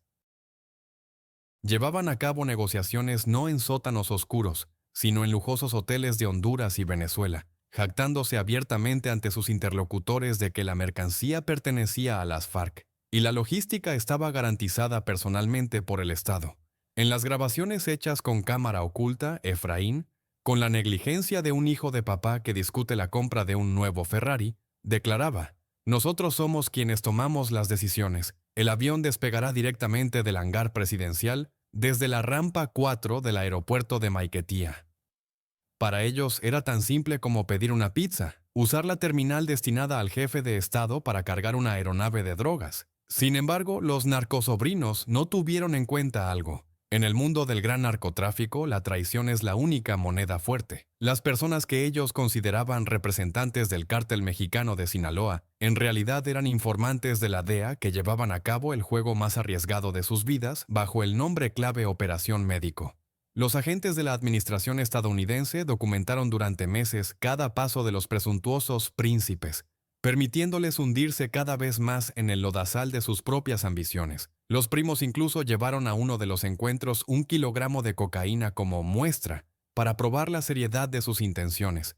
Llevaban a cabo negociaciones no en sótanos oscuros, sino en lujosos hoteles de Honduras y Venezuela, jactándose abiertamente ante sus interlocutores de que la mercancía pertenecía a las FARC, y la logística estaba garantizada personalmente por el Estado. En las grabaciones hechas con cámara oculta, Efraín, con la negligencia de un hijo de papá que discute la compra de un nuevo Ferrari, declaraba: «Nosotros somos quienes tomamos las decisiones. El avión despegará directamente del hangar presidencial desde la rampa 4 del aeropuerto de Maiquetía». Para ellos era tan simple como pedir una pizza, usar la terminal destinada al jefe de Estado para cargar una aeronave de drogas. Sin embargo, los narcosobrinos no tuvieron en cuenta algo. En el mundo del gran narcotráfico, la traición es la única moneda fuerte. Las personas que ellos consideraban representantes del cártel mexicano de Sinaloa, en realidad eran informantes de la DEA que llevaban a cabo el juego más arriesgado de sus vidas bajo el nombre clave Operación Médico. Los agentes de la administración estadounidense documentaron durante meses cada paso de los presuntuosos príncipes, permitiéndoles hundirse cada vez más en el lodazal de sus propias ambiciones. Los primos incluso llevaron a uno de los encuentros 1 kilogramo de cocaína como muestra para probar la seriedad de sus intenciones.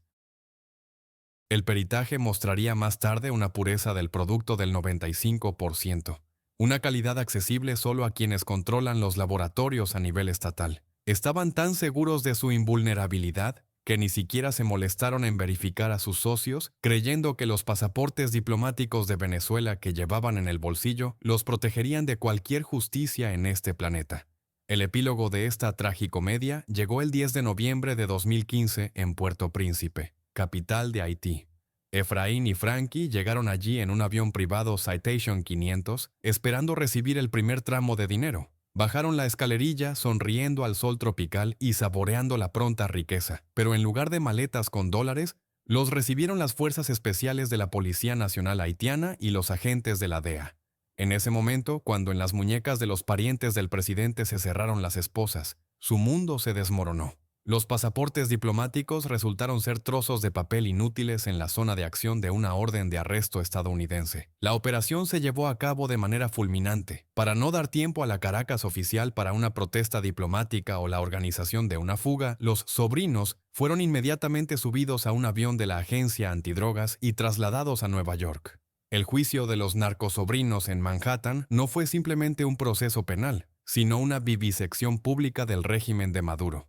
El peritaje mostraría más tarde una pureza del producto del 95%, una calidad accesible solo a quienes controlan los laboratorios a nivel estatal. Estaban tan seguros de su invulnerabilidad que ni siquiera se molestaron en verificar a sus socios, creyendo que los pasaportes diplomáticos de Venezuela que llevaban en el bolsillo los protegerían de cualquier justicia en este planeta. El epílogo de esta tragicomedia llegó el 10 de noviembre de 2015 en Puerto Príncipe, capital de Haití. Efraín y Frankie llegaron allí en un avión privado Citation 500, esperando recibir el primer tramo de dinero. Bajaron la escalerilla sonriendo al sol tropical y saboreando la pronta riqueza, pero en lugar de maletas con dólares, los recibieron las fuerzas especiales de la Policía Nacional Haitiana y los agentes de la DEA. En ese momento, cuando en las muñecas de los parientes del presidente se cerraron las esposas, su mundo se desmoronó. Los pasaportes diplomáticos resultaron ser trozos de papel inútiles en la zona de acción de una orden de arresto estadounidense. La operación se llevó a cabo de manera fulminante, para no dar tiempo a la Caracas oficial para una protesta diplomática o la organización de una fuga. Los sobrinos fueron inmediatamente subidos a un avión de la agencia antidrogas y trasladados a Nueva York. El juicio de los narcosobrinos en Manhattan no fue simplemente un proceso penal, sino una vivisección pública del régimen de Maduro.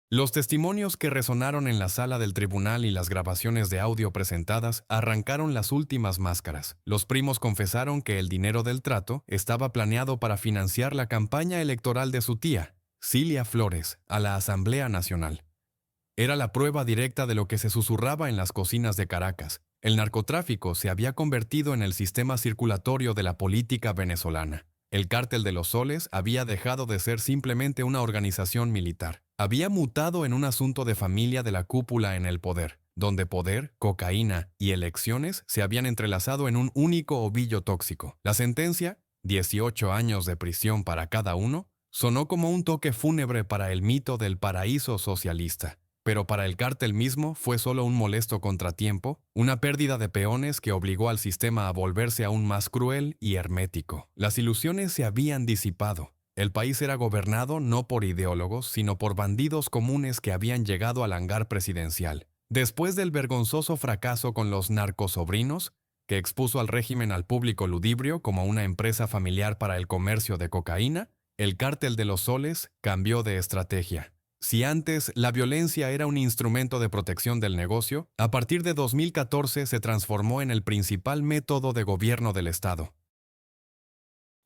Los testimonios que resonaron en la sala del tribunal y las grabaciones de audio presentadas arrancaron las últimas máscaras. Los primos confesaron que el dinero del trato estaba planeado para financiar la campaña electoral de su tía, Cilia Flores, a la Asamblea Nacional. Era la prueba directa de lo que se susurraba en las cocinas de Caracas. El narcotráfico se había convertido en el sistema circulatorio de la política venezolana. El Cártel de los Soles había dejado de ser simplemente una organización militar. Había mutado en un asunto de familia de la cúpula en el poder, donde poder, cocaína y elecciones se habían entrelazado en un único ovillo tóxico. La sentencia, 18 años de prisión para cada uno, sonó como un toque fúnebre para el mito del paraíso socialista. Pero para el cártel mismo fue solo un molesto contratiempo, una pérdida de peones que obligó al sistema a volverse aún más cruel y hermético. Las ilusiones se habían disipado. El país era gobernado no por ideólogos, sino por bandidos comunes que habían llegado al hangar presidencial. Después del vergonzoso fracaso con los narcosobrinos, que expuso al régimen al público ludibrio como una empresa familiar para el comercio de cocaína, el Cártel de los Soles cambió de estrategia. Si antes la violencia era un instrumento de protección del negocio, a partir de 2014 se transformó en el principal método de gobierno del Estado.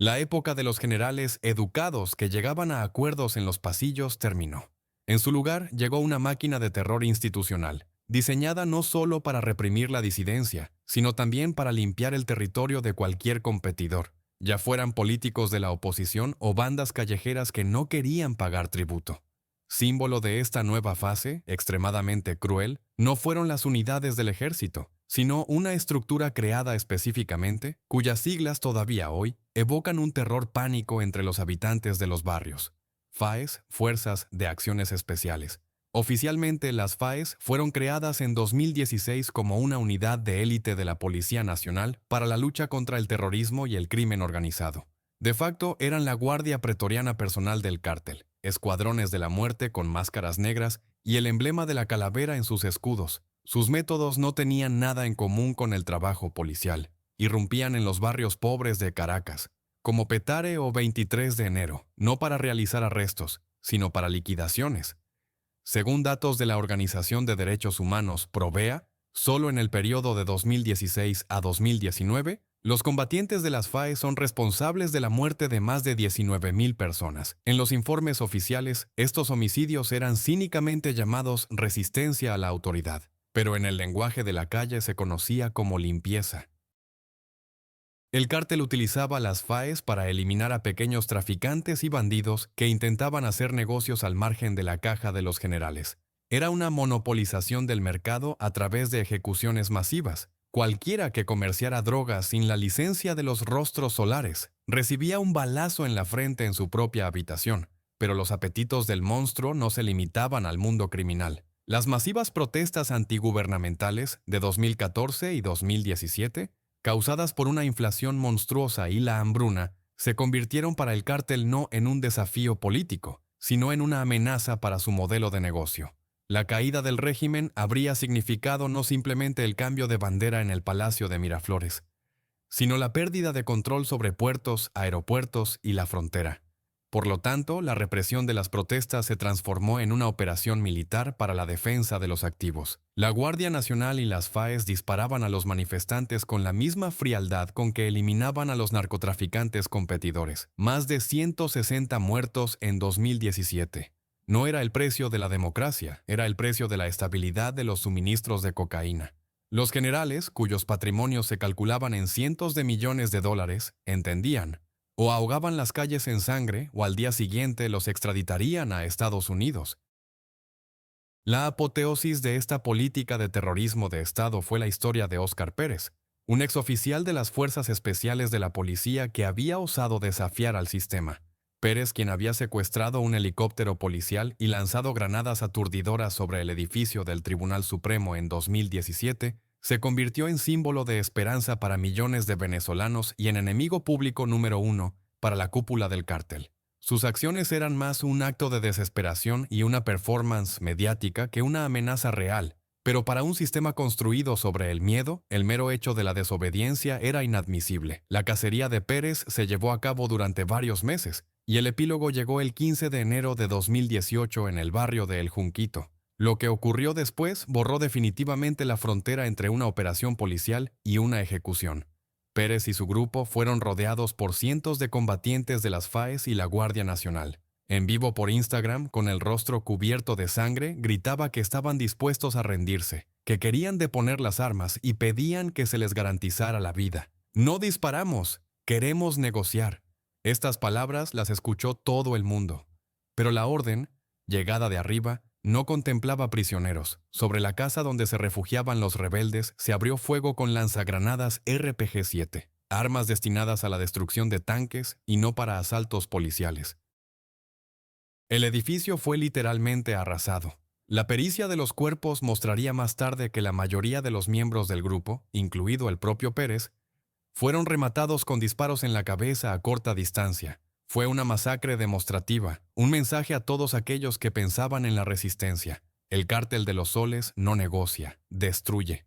La época de los generales educados que llegaban a acuerdos en los pasillos terminó. En su lugar llegó una máquina de terror institucional, diseñada no solo para reprimir la disidencia, sino también para limpiar el territorio de cualquier competidor, ya fueran políticos de la oposición o bandas callejeras que no querían pagar tributo. Símbolo de esta nueva fase, extremadamente cruel, no fueron las unidades del ejército, sino una estructura creada específicamente, cuyas siglas todavía hoy evocan un terror pánico entre los habitantes de los barrios. FAES, Fuerzas de Acciones Especiales. Oficialmente, las FAES fueron creadas en 2016 como una unidad de élite de la Policía Nacional para la lucha contra el terrorismo y el crimen organizado. De facto, eran la guardia pretoriana personal del cártel, escuadrones de la muerte con máscaras negras y el emblema de la calavera en sus escudos. Sus métodos no tenían nada en común con el trabajo policial. Irrumpían en los barrios pobres de Caracas, como Petare o 23 de enero, no para realizar arrestos, sino para liquidaciones. Según datos de la Organización de Derechos Humanos, Provea, solo en el periodo de 2016 a 2019, los combatientes de las FAE son responsables de la muerte de más de 19,000 personas. En los informes oficiales, estos homicidios eran cínicamente llamados resistencia a la autoridad, pero en el lenguaje de la calle se conocía como limpieza. El cártel utilizaba las FAES para eliminar a pequeños traficantes y bandidos que intentaban hacer negocios al margen de la caja de los generales. Era una monopolización del mercado a través de ejecuciones masivas. Cualquiera que comerciara drogas sin la licencia de los rostros solares recibía un balazo en la frente en su propia habitación, pero los apetitos del monstruo no se limitaban al mundo criminal. Las masivas protestas antigubernamentales de 2014 y 2017, causadas por una inflación monstruosa y la hambruna, se convirtieron para el cártel no en un desafío político, sino en una amenaza para su modelo de negocio. La caída del régimen habría significado no simplemente el cambio de bandera en el Palacio de Miraflores, sino la pérdida de control sobre puertos, aeropuertos y la frontera. Por lo tanto, la represión de las protestas se transformó en una operación militar para la defensa de los activos. La Guardia Nacional y las FAES disparaban a los manifestantes con la misma frialdad con que eliminaban a los narcotraficantes competidores. Más de 160 muertos en 2017. No era el precio de la democracia, era el precio de la estabilidad de los suministros de cocaína. Los generales, cuyos patrimonios se calculaban en cientos de millones de dólares, entendían. O ahogaban las calles en sangre, o al día siguiente los extraditarían a Estados Unidos. La apoteosis de esta política de terrorismo de Estado fue la historia de Óscar Pérez, un exoficial de las Fuerzas Especiales de la Policía que había osado desafiar al sistema. Pérez, quien había secuestrado un helicóptero policial y lanzado granadas aturdidoras sobre el edificio del Tribunal Supremo en 2017, se convirtió en símbolo de esperanza para millones de venezolanos y en enemigo público número 1 para la cúpula del cártel. Sus acciones eran más un acto de desesperación y una performance mediática que una amenaza real, pero para un sistema construido sobre el miedo, el mero hecho de la desobediencia era inadmisible. La cacería de Pérez se llevó a cabo durante varios meses, y el epílogo llegó el 15 de enero de 2018 en el barrio de El Junquito. Lo que ocurrió después borró definitivamente la frontera entre una operación policial y una ejecución. Pérez y su grupo fueron rodeados por cientos de combatientes de las FAES y la Guardia Nacional. En vivo por Instagram, con el rostro cubierto de sangre, gritaba que estaban dispuestos a rendirse, que querían deponer las armas y pedían que se les garantizara la vida. «No disparamos, queremos negociar». Estas palabras las escuchó todo el mundo. Pero la orden, llegada de arriba, no contemplaba prisioneros. Sobre la casa donde se refugiaban los rebeldes se abrió fuego con lanzagranadas RPG-7, armas destinadas a la destrucción de tanques y no para asaltos policiales. El edificio fue literalmente arrasado. La pericia de los cuerpos mostraría más tarde que la mayoría de los miembros del grupo, incluido el propio Pérez, fueron rematados con disparos en la cabeza a corta distancia. Fue una masacre demostrativa, un mensaje a todos aquellos que pensaban en la resistencia. El cártel de los soles no negocia, destruye.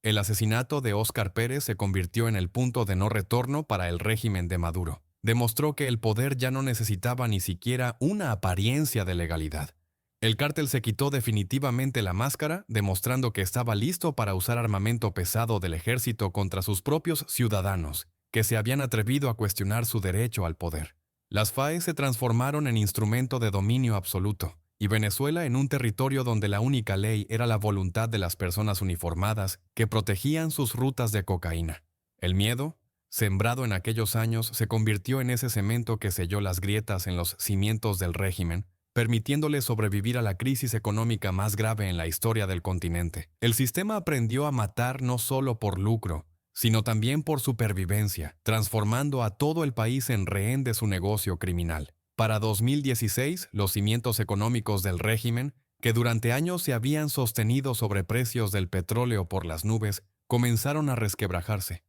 El asesinato de Óscar Pérez se convirtió en el punto de no retorno para el régimen de Maduro. Demostró que el poder ya no necesitaba ni siquiera una apariencia de legalidad. El cártel se quitó definitivamente la máscara, demostrando que estaba listo para usar armamento pesado del ejército contra sus propios ciudadanos, que se habían atrevido a cuestionar su derecho al poder. Las FARC se transformaron en instrumento de dominio absoluto, y Venezuela en un territorio donde la única ley era la voluntad de las personas uniformadas que protegían sus rutas de cocaína. El miedo, sembrado en aquellos años, se convirtió en ese cemento que selló las grietas en los cimientos del régimen, permitiéndole sobrevivir a la crisis económica más grave en la historia del continente. El sistema aprendió a matar no solo por lucro, sino también por supervivencia, transformando a todo el país en rehén de su negocio criminal. Para 2016, los cimientos económicos del régimen, que durante años se habían sostenido sobre precios del petróleo por las nubes, comenzaron a resquebrajarse.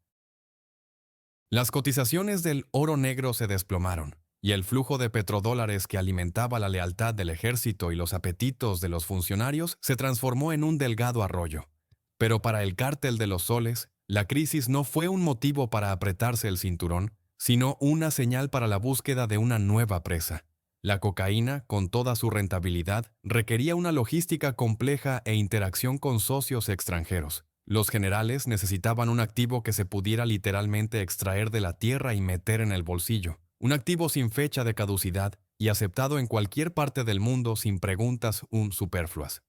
Las cotizaciones del oro negro se desplomaron, y el flujo de petrodólares que alimentaba la lealtad del ejército y los apetitos de los funcionarios se transformó en un delgado arroyo. Pero para el Cártel de los Soles, la crisis no fue un motivo para apretarse el cinturón, sino una señal para la búsqueda de una nueva presa. La cocaína, con toda su rentabilidad, requería una logística compleja e interacción con socios extranjeros. Los generales necesitaban un activo que se pudiera literalmente extraer de la tierra y meter en el bolsillo. Un activo sin fecha de caducidad y aceptado en cualquier parte del mundo sin preguntas superfluas.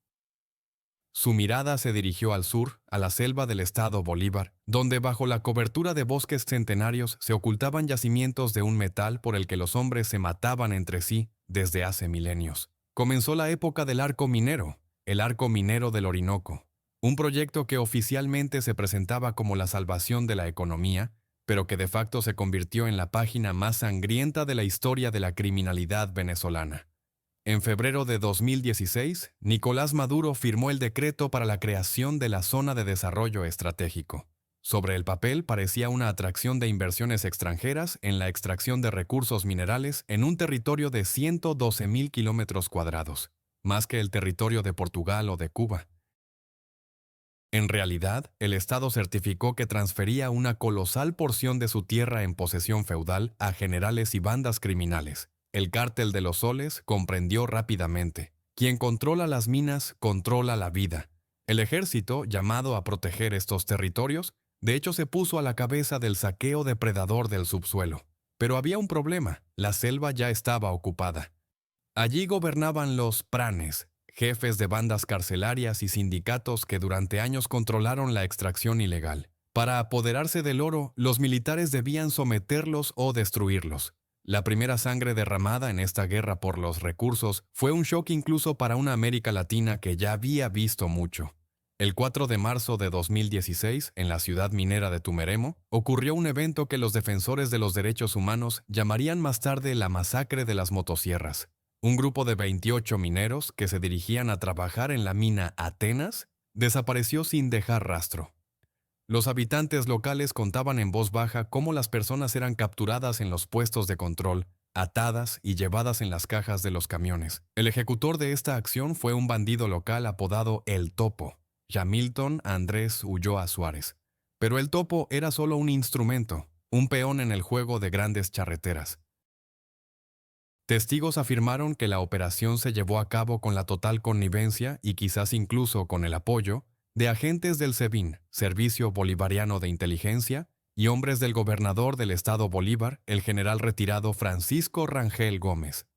Su mirada se dirigió al sur, a la selva del estado Bolívar, donde bajo la cobertura de bosques centenarios se ocultaban yacimientos de un metal por el que los hombres se mataban entre sí desde hace milenios. Comenzó la época del arco minero, el arco minero del Orinoco, un proyecto que oficialmente se presentaba como la salvación de la economía, pero que de facto se convirtió en la página más sangrienta de la historia de la criminalidad venezolana. En febrero de 2016, Nicolás Maduro firmó el decreto para la creación de la Zona de Desarrollo Estratégico. Sobre el papel parecía una atracción de inversiones extranjeras en la extracción de recursos minerales en un territorio de 112.000 kilómetros cuadrados, más que el territorio de Portugal o de Cuba. En realidad, el Estado certificó que transfería una colosal porción de su tierra en posesión feudal a generales y bandas criminales. El Cártel de los Soles comprendió rápidamente: quien controla las minas, controla la vida. El ejército, llamado a proteger estos territorios, de hecho se puso a la cabeza del saqueo depredador del subsuelo. Pero había un problema: la selva ya estaba ocupada. Allí gobernaban los pranes, jefes de bandas carcelarias y sindicatos que durante años controlaron la extracción ilegal. Para apoderarse del oro, los militares debían someterlos o destruirlos. La primera sangre derramada en esta guerra por los recursos fue un shock incluso para una América Latina que ya había visto mucho. El 4 de marzo de 2016, en la ciudad minera de Tumeremo, ocurrió un evento que los defensores de los derechos humanos llamarían más tarde la masacre de las motosierras. Un grupo de 28 mineros que se dirigían a trabajar en la mina Atenas desapareció sin dejar rastro. Los habitantes locales contaban en voz baja cómo las personas eran capturadas en los puestos de control, atadas y llevadas en las cajas de los camiones. El ejecutor de esta acción fue un bandido local apodado El Topo, Yamilton Andrés Ulloa Suárez. Pero El Topo era solo un instrumento, un peón en el juego de grandes charreteras. Testigos afirmaron que la operación se llevó a cabo con la total connivencia y quizás incluso con el apoyo de agentes del SEBIN, Servicio Bolivariano de Inteligencia, y hombres del gobernador del estado Bolívar, el general retirado Francisco Rangel Gómez.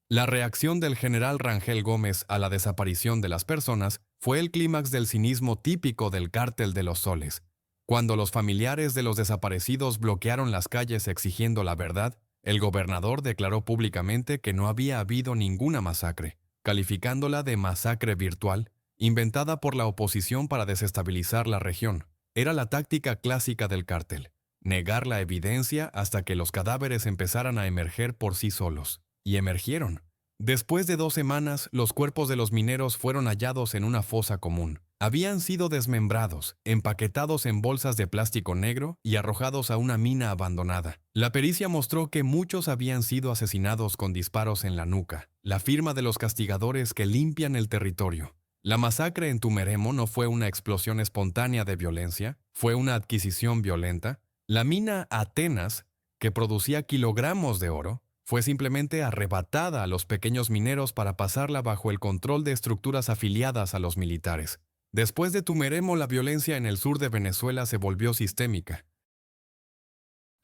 La reacción del general Rangel Gómez a la desaparición de las personas fue el clímax del cinismo típico del Cártel de los Soles. Cuando los familiares de los desaparecidos bloquearon las calles exigiendo la verdad, el gobernador declaró públicamente que no había habido ninguna masacre, calificándola de masacre virtual, inventada por la oposición para desestabilizar la región. Era la táctica clásica del cártel: negar la evidencia hasta que los cadáveres empezaran a emerger por sí solos. Y emergieron. Después de 2 semanas, los cuerpos de los mineros fueron hallados en una fosa común. Habían sido desmembrados, empaquetados en bolsas de plástico negro y arrojados a una mina abandonada. La pericia mostró que muchos habían sido asesinados con disparos en la nuca, la firma de los castigadores que limpian el territorio. La masacre en Tumeremo no fue una explosión espontánea de violencia, fue una adquisición violenta. La mina Atenas, que producía kilogramos de oro, fue simplemente arrebatada a los pequeños mineros para pasarla bajo el control de estructuras afiliadas a los militares. Después de Tumeremo, la violencia en el sur de Venezuela se volvió sistémica.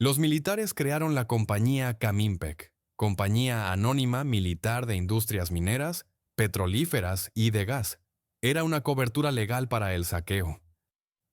Los militares crearon la compañía Camimpec, compañía anónima militar de industrias mineras, petrolíferas y de gas. Era una cobertura legal para el saqueo.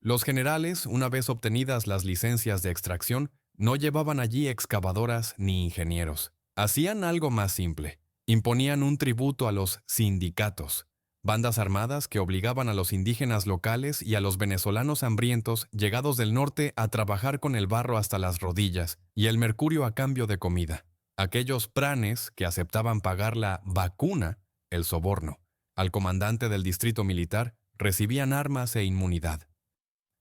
Los generales, una vez obtenidas las licencias de extracción, no llevaban allí excavadoras ni ingenieros. Hacían algo más simple. Imponían un tributo a los sindicatos, bandas armadas que obligaban a los indígenas locales y a los venezolanos hambrientos llegados del norte a trabajar con el barro hasta las rodillas y el mercurio a cambio de comida. Aquellos pranes que aceptaban pagar la vacuna, el soborno, al comandante del distrito militar, recibían armas e inmunidad.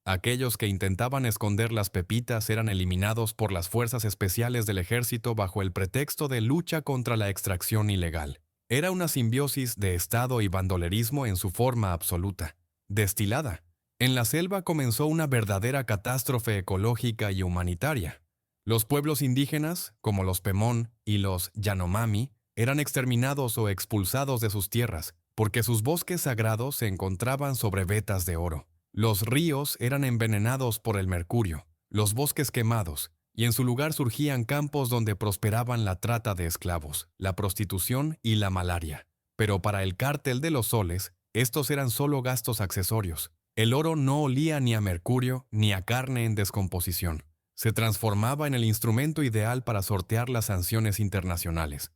Aquellos que intentaban esconder las pepitas eran eliminados por las fuerzas especiales del ejército bajo el pretexto de lucha contra la extracción ilegal. Era una simbiosis de Estado y bandolerismo en su forma absoluta, destilada. En la selva comenzó una verdadera catástrofe ecológica y humanitaria. Los pueblos indígenas, como los Pemón y los Yanomami, eran exterminados o expulsados de sus tierras, porque sus bosques sagrados se encontraban sobre vetas de oro. Los ríos eran envenenados por el mercurio, los bosques quemados, y en su lugar surgían campos donde prosperaban la trata de esclavos, la prostitución y la malaria. Pero para el cártel de los soles, estos eran solo gastos accesorios. El oro no olía ni a mercurio ni a carne en descomposición. Se transformaba en el instrumento ideal para sortear las sanciones internacionales.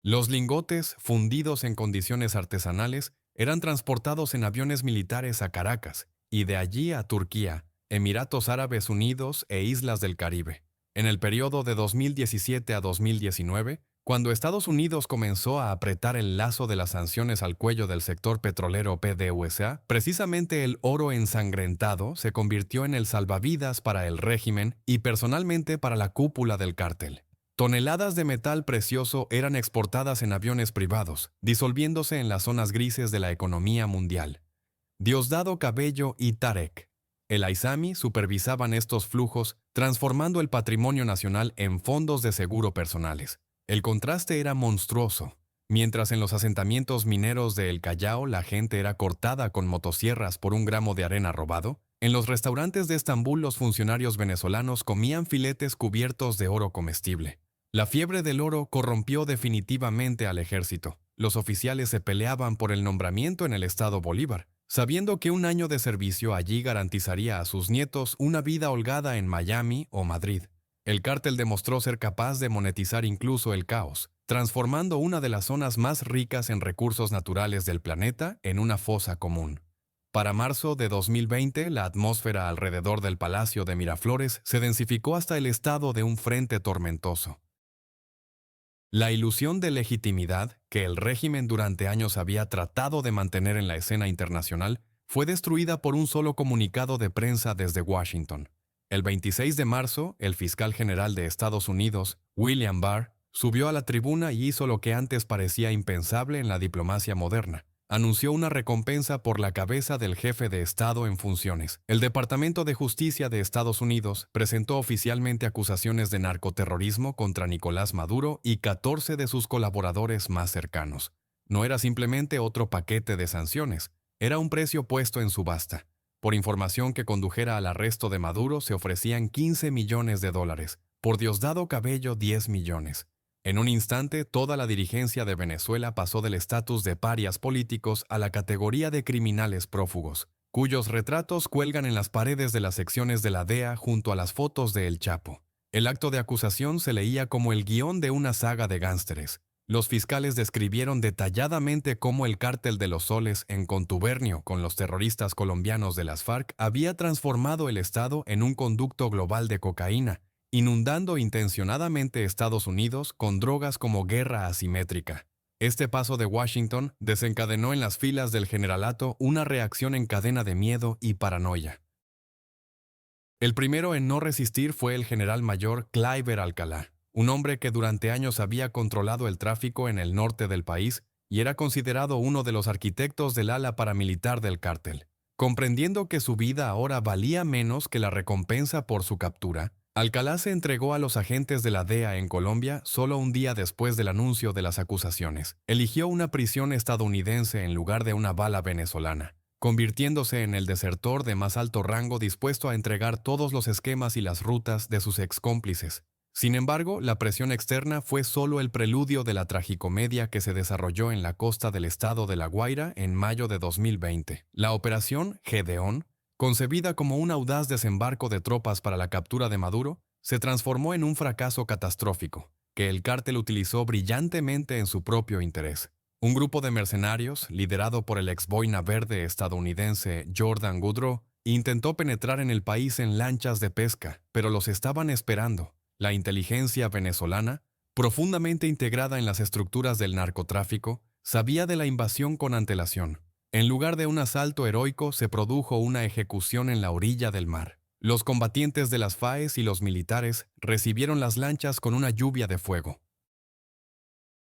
Los lingotes, fundidos en condiciones artesanales, eran transportados en aviones militares a Caracas y de allí a Turquía, Emiratos Árabes Unidos e Islas del Caribe. En el periodo de 2017 a 2019, cuando Estados Unidos comenzó a apretar el lazo de las sanciones al cuello del sector petrolero PDVSA, precisamente el oro ensangrentado se convirtió en el salvavidas para el régimen y personalmente para la cúpula del cártel. Toneladas de metal precioso eran exportadas en aviones privados, disolviéndose en las zonas grises de la economía mundial. Diosdado Cabello y Tarek, el Aizami, supervisaban estos flujos, transformando el patrimonio nacional en fondos de seguro personales. El contraste era monstruoso. Mientras en los asentamientos mineros de El Callao la gente era cortada con motosierras por un gramo de arena robado, en los restaurantes de Estambul los funcionarios venezolanos comían filetes cubiertos de oro comestible. La fiebre del oro corrompió definitivamente al ejército. Los oficiales se peleaban por el nombramiento en el estado Bolívar, sabiendo que un año de servicio allí garantizaría a sus nietos una vida holgada en Miami o Madrid. El cártel demostró ser capaz de monetizar incluso el caos, transformando una de las zonas más ricas en recursos naturales del planeta en una fosa común. Para marzo de 2020, la atmósfera alrededor del Palacio de Miraflores se densificó hasta el estado de un frente tormentoso. La ilusión de legitimidad que el régimen durante años había tratado de mantener en la escena internacional fue destruida por un solo comunicado de prensa desde Washington. El 26 de marzo, el fiscal general de Estados Unidos, William Barr, subió a la tribuna y hizo lo que antes parecía impensable en la diplomacia moderna. Anunció una recompensa por la cabeza del jefe de Estado en funciones. El Departamento de Justicia de Estados Unidos presentó oficialmente acusaciones de narcoterrorismo contra Nicolás Maduro y 14 de sus colaboradores más cercanos. No era simplemente otro paquete de sanciones, era un precio puesto en subasta. Por información que condujera al arresto de Maduro se ofrecían $15 millones, por Diosdado Cabello 10 millones. En un instante, toda la dirigencia de Venezuela pasó del estatus de parias políticos a la categoría de criminales prófugos, cuyos retratos cuelgan en las paredes de las secciones de la DEA junto a las fotos de El Chapo. El acto de acusación se leía como el guión de una saga de gánsteres. Los fiscales describieron detalladamente cómo el cártel de los soles, en contubernio con los terroristas colombianos de las FARC, había transformado el Estado en un conducto global de cocaína, inundando intencionadamente Estados Unidos con drogas como guerra asimétrica. Este paso de Washington desencadenó en las filas del generalato una reacción en cadena de miedo y paranoia. El primero en no resistir fue el general mayor Kleiber Alcalá, un hombre que durante años había controlado el tráfico en el norte del país y era considerado uno de los arquitectos del ala paramilitar del cártel. Comprendiendo que su vida ahora valía menos que la recompensa por su captura, Alcalá se entregó a los agentes de la DEA en Colombia solo un día después del anuncio de las acusaciones. Eligió una prisión estadounidense en lugar de una bala venezolana. convirtiéndose en el desertor de más alto rango dispuesto a entregar todos los esquemas y las rutas de sus excómplices. Sin embargo, la presión externa fue solo el preludio de la tragicomedia que se desarrolló en la costa del estado de La Guaira en mayo de 2020. La operación Gedeón, concebida como un audaz desembarco de tropas para la captura de Maduro, se transformó en un fracaso catastrófico, que el cártel utilizó brillantemente en su propio interés. Un grupo de mercenarios, liderado por el ex boina verde estadounidense Jordan Goodrow, intentó penetrar en el país en lanchas de pesca, pero los estaban esperando. La inteligencia venezolana, profundamente integrada en las estructuras del narcotráfico, sabía de la invasión con antelación. En lugar de un asalto heroico, se produjo una ejecución en la orilla del mar. Los combatientes de las FAES y los militares recibieron las lanchas con una lluvia de fuego.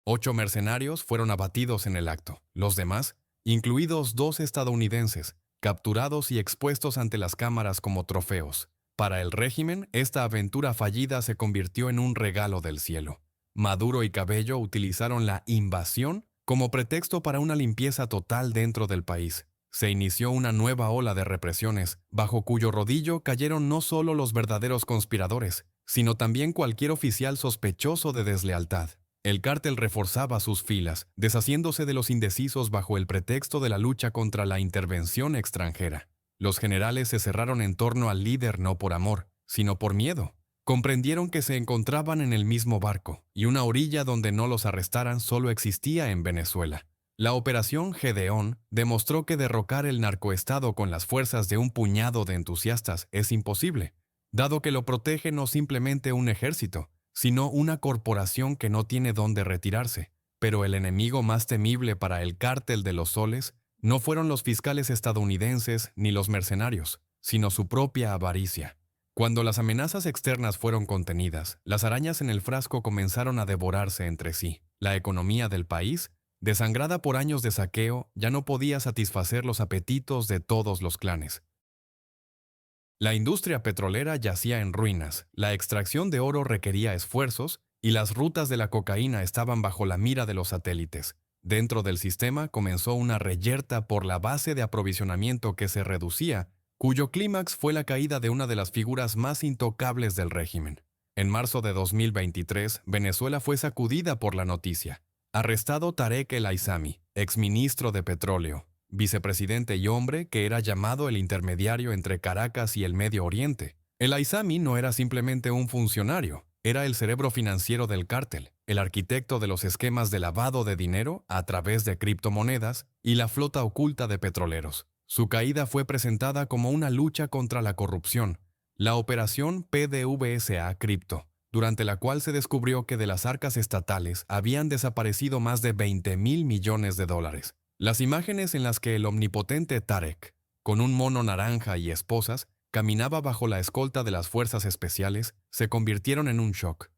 8 mercenarios fueron abatidos en el acto. Los demás, incluidos 2 estadounidenses, capturados y expuestos ante las cámaras como trofeos. Para el régimen, esta aventura fallida se convirtió en un regalo del cielo. Maduro y Cabello utilizaron la invasión como pretexto para una limpieza total dentro del país. Se inició una nueva ola de represiones, bajo cuyo rodillo cayeron no solo los verdaderos conspiradores, sino también cualquier oficial sospechoso de deslealtad. El cártel reforzaba sus filas, deshaciéndose de los indecisos bajo el pretexto de la lucha contra la intervención extranjera. Los generales se cerraron en torno al líder no por amor, sino por miedo. Comprendieron que se encontraban en el mismo barco, y una orilla donde no los arrestaran solo existía en Venezuela. La operación Gedeón demostró que derrocar el narcoestado con las fuerzas de un puñado de entusiastas es imposible, dado que lo protege no simplemente un ejército, sino una corporación que no tiene dónde retirarse. Pero el enemigo más temible para el cártel de los soles no fueron los fiscales estadounidenses ni los mercenarios, sino su propia avaricia. Cuando las amenazas externas fueron contenidas, las arañas en el frasco comenzaron a devorarse entre sí. La economía del país, desangrada por años de saqueo, ya no podía satisfacer los apetitos de todos los clanes. La industria petrolera yacía en ruinas, la extracción de oro requería esfuerzos y las rutas de la cocaína estaban bajo la mira de los satélites. Dentro del sistema comenzó una reyerta por la base de aprovisionamiento que se reducía, cuyo clímax fue la caída de una de las figuras más intocables del régimen. En marzo de 2023, Venezuela fue sacudida por la noticia. Arrestado Tarek El Aissami, exministro de Petróleo, vicepresidente y hombre que era llamado el intermediario entre Caracas y el Medio Oriente. El Aissami no era simplemente un funcionario, era el cerebro financiero del cártel, el arquitecto de los esquemas de lavado de dinero a través de criptomonedas y la flota oculta de petroleros. Su caída fue presentada como una lucha contra la corrupción, la operación PDVSA Cripto, durante la cual se descubrió que de las arcas estatales habían desaparecido más de $20,000 millones. Las imágenes en las que el omnipotente Tarek, con un mono naranja y esposas, caminaba bajo la escolta de las fuerzas especiales, se convirtieron en un shock.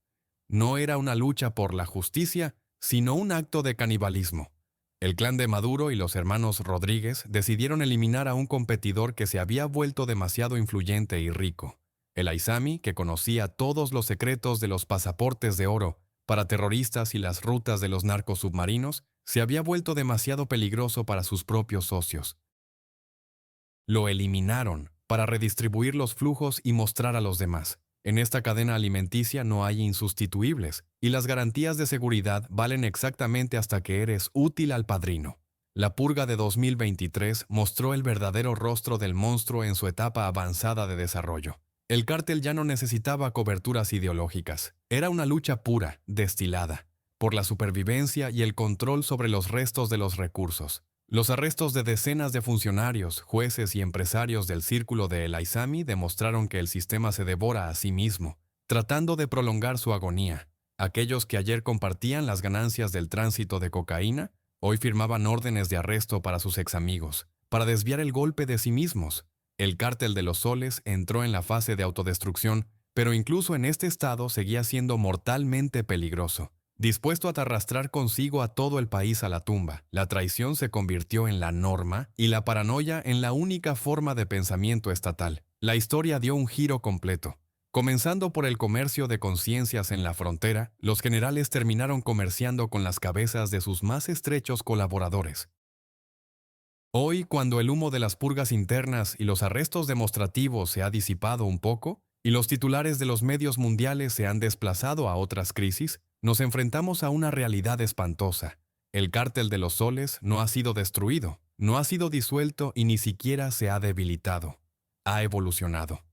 No era una lucha por la justicia, sino un acto de canibalismo. El clan de Maduro y los hermanos Rodríguez decidieron eliminar a un competidor que se había vuelto demasiado influyente y rico. El Aissami, que conocía todos los secretos de los pasaportes de oro para terroristas y las rutas de los narcos submarinos, se había vuelto demasiado peligroso para sus propios socios. Lo eliminaron para redistribuir los flujos y mostrar a los demás. En esta cadena alimenticia no hay insustituibles, y las garantías de seguridad valen exactamente hasta que eres útil al padrino. La purga de 2023 mostró el verdadero rostro del monstruo en su etapa avanzada de desarrollo. El cártel ya no necesitaba coberturas ideológicas. Era una lucha pura, destilada, por la supervivencia y el control sobre los restos de los recursos. Los arrestos de decenas de funcionarios, jueces y empresarios del círculo de El Aissami demostraron que el sistema se devora a sí mismo, tratando de prolongar su agonía. Aquellos que ayer compartían las ganancias del tránsito de cocaína, hoy firmaban órdenes de arresto para sus examigos, para desviar el golpe de sí mismos. El cártel de los soles entró en la fase de autodestrucción, pero incluso en este estado seguía siendo mortalmente peligroso. Dispuesto a arrastrar consigo a todo el país a la tumba, la traición se convirtió en la norma y la paranoia en la única forma de pensamiento estatal. La historia dio un giro completo. Comenzando por el comercio de conciencias en la frontera, los generales terminaron comerciando con las cabezas de sus más estrechos colaboradores. Hoy, cuando el humo de las purgas internas y los arrestos demostrativos se ha disipado un poco, y los titulares de los medios mundiales se han desplazado a otras crisis, nos enfrentamos a una realidad espantosa. El cártel de los soles no ha sido destruido, no ha sido disuelto y ni siquiera se ha debilitado. Ha evolucionado.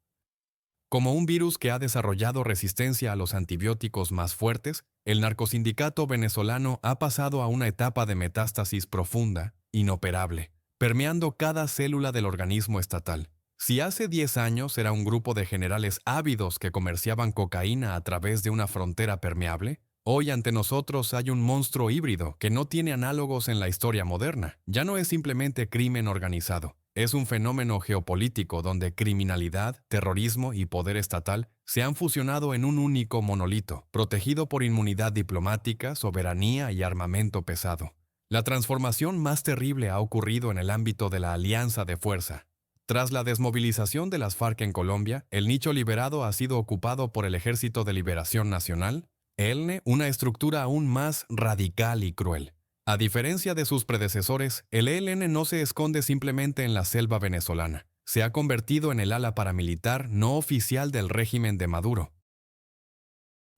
Como un virus que ha desarrollado resistencia a los antibióticos más fuertes, el narcosindicato venezolano ha pasado a una etapa de metástasis profunda, inoperable, permeando cada célula del organismo estatal. Si hace 10 años era un grupo de generales ávidos que comerciaban cocaína a través de una frontera permeable, hoy ante nosotros hay un monstruo híbrido que no tiene análogos en la historia moderna. Ya no es simplemente crimen organizado. Es un fenómeno geopolítico donde criminalidad, terrorismo y poder estatal se han fusionado en un único monolito, protegido por inmunidad diplomática, soberanía y armamento pesado. La transformación más terrible ha ocurrido en el ámbito de la alianza de fuerza. Tras la desmovilización de las FARC en Colombia, el nicho liberado ha sido ocupado por el Ejército de Liberación Nacional, ELNE, una estructura aún más radical y cruel. A diferencia de sus predecesores, el ELN no se esconde simplemente en la selva venezolana. Se ha convertido en el ala paramilitar no oficial del régimen de Maduro.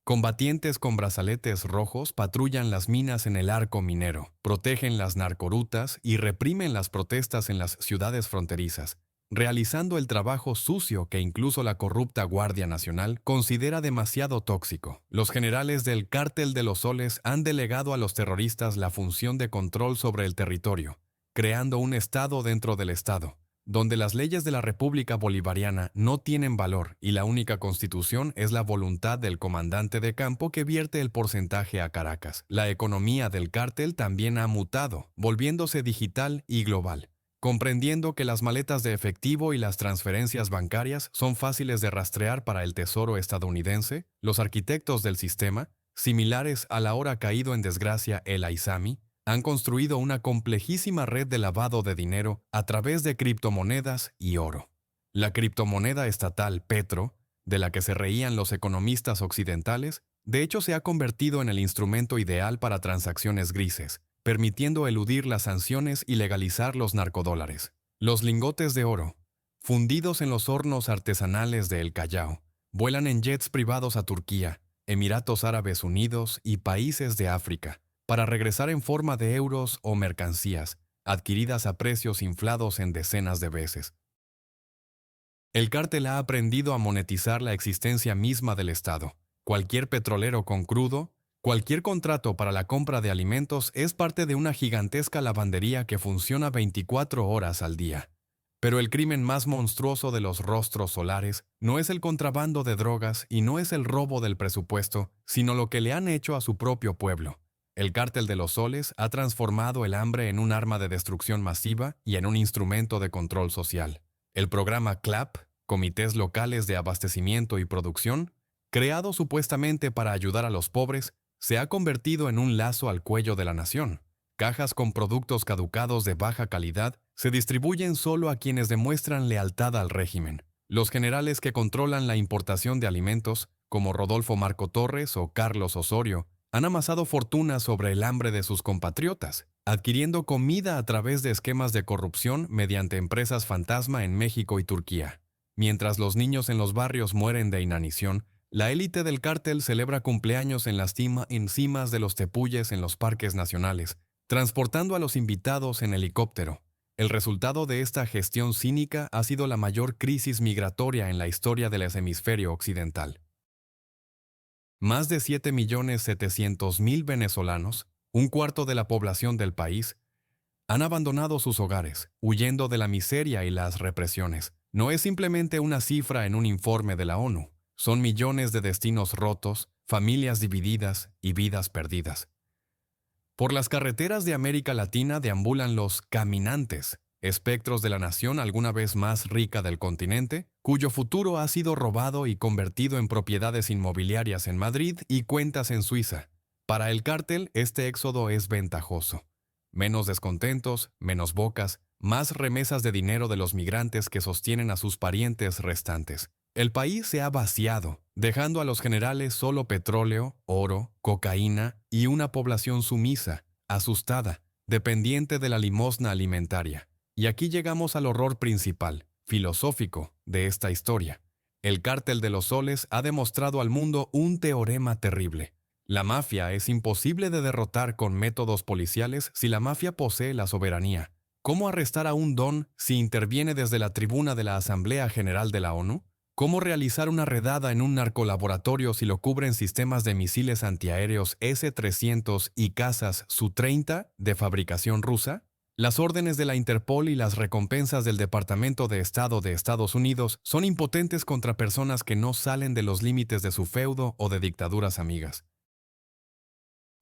Combatientes con brazaletes rojos patrullan las minas en el arco minero, protegen las narcorutas y reprimen las protestas en las ciudades fronterizas, realizando el trabajo sucio que incluso la corrupta Guardia Nacional considera demasiado tóxico. Los generales del Cártel de los Soles han delegado a los terroristas la función de control sobre el territorio, creando un Estado dentro del Estado, donde las leyes de la República Bolivariana no tienen valor y la única constitución es la voluntad del comandante de campo que vierte el porcentaje a Caracas. La economía del cártel también ha mutado, volviéndose digital y global. Comprendiendo que las maletas de efectivo y las transferencias bancarias son fáciles de rastrear para el Tesoro estadounidense, los arquitectos del sistema, similares al ahora caído en desgracia el Aizami, han construido una complejísima red de lavado de dinero a través de criptomonedas y oro. La criptomoneda estatal Petro, de la que se reían los economistas occidentales, de hecho se ha convertido en el instrumento ideal para transacciones grises, permitiendo eludir las sanciones y legalizar los narcodólares. Los lingotes de oro, fundidos en los hornos artesanales de El Callao, vuelan en jets privados a Turquía, Emiratos Árabes Unidos y países de África, para regresar en forma de euros o mercancías, adquiridas a precios inflados en decenas de veces. El cártel ha aprendido a monetizar la existencia misma del Estado. Cualquier petrolero con crudo, cualquier contrato para la compra de alimentos es parte de una gigantesca lavandería que funciona 24 horas al día. Pero el crimen más monstruoso de los rostros solares no es el contrabando de drogas y no es el robo del presupuesto, sino lo que le han hecho a su propio pueblo. El cártel de los soles ha transformado el hambre en un arma de destrucción masiva y en un instrumento de control social. El programa CLAP, Comités Locales de Abastecimiento y Producción, creado supuestamente para ayudar a los pobres, se ha convertido en un lazo al cuello de la nación. Cajas con productos caducados de baja calidad se distribuyen solo a quienes demuestran lealtad al régimen. Los generales que controlan la importación de alimentos, como Rodolfo Marco Torres o Carlos Osorio, han amasado fortunas sobre el hambre de sus compatriotas, adquiriendo comida a través de esquemas de corrupción mediante empresas fantasma en México y Turquía. Mientras los niños en los barrios mueren de inanición, la élite del cártel celebra cumpleaños en las cimas de los tepuyes en los parques nacionales, transportando a los invitados en helicóptero. El resultado de esta gestión cínica ha sido la mayor crisis migratoria en la historia del hemisferio occidental. Más de 7.700.000 venezolanos, un cuarto de la población del país, han abandonado sus hogares, huyendo de la miseria y las represiones. No es simplemente una cifra en un informe de la ONU. Son millones de destinos rotos, familias divididas y vidas perdidas. Por las carreteras de América Latina deambulan los caminantes, espectros de la nación alguna vez más rica del continente, cuyo futuro ha sido robado y convertido en propiedades inmobiliarias en Madrid y cuentas en Suiza. Para el cártel, este éxodo es ventajoso. Menos descontentos, menos bocas, más remesas de dinero de los migrantes que sostienen a sus parientes restantes. El país se ha vaciado, dejando a los generales solo petróleo, oro, cocaína y una población sumisa, asustada, dependiente de la limosna alimentaria. Y aquí llegamos al horror principal, filosófico, de esta historia. El Cártel de los Soles ha demostrado al mundo un teorema terrible. La mafia es imposible de derrotar con métodos policiales si la mafia posee la soberanía. ¿Cómo arrestar a un don si interviene desde la tribuna de la Asamblea General de la ONU? ¿Cómo realizar una redada en un narcolaboratorio si lo cubren sistemas de misiles antiaéreos S-300 y cazas Su-30 de fabricación rusa? Las órdenes de la Interpol y las recompensas del Departamento de Estado de Estados Unidos son impotentes contra personas que no salen de los límites de su feudo o de dictaduras amigas.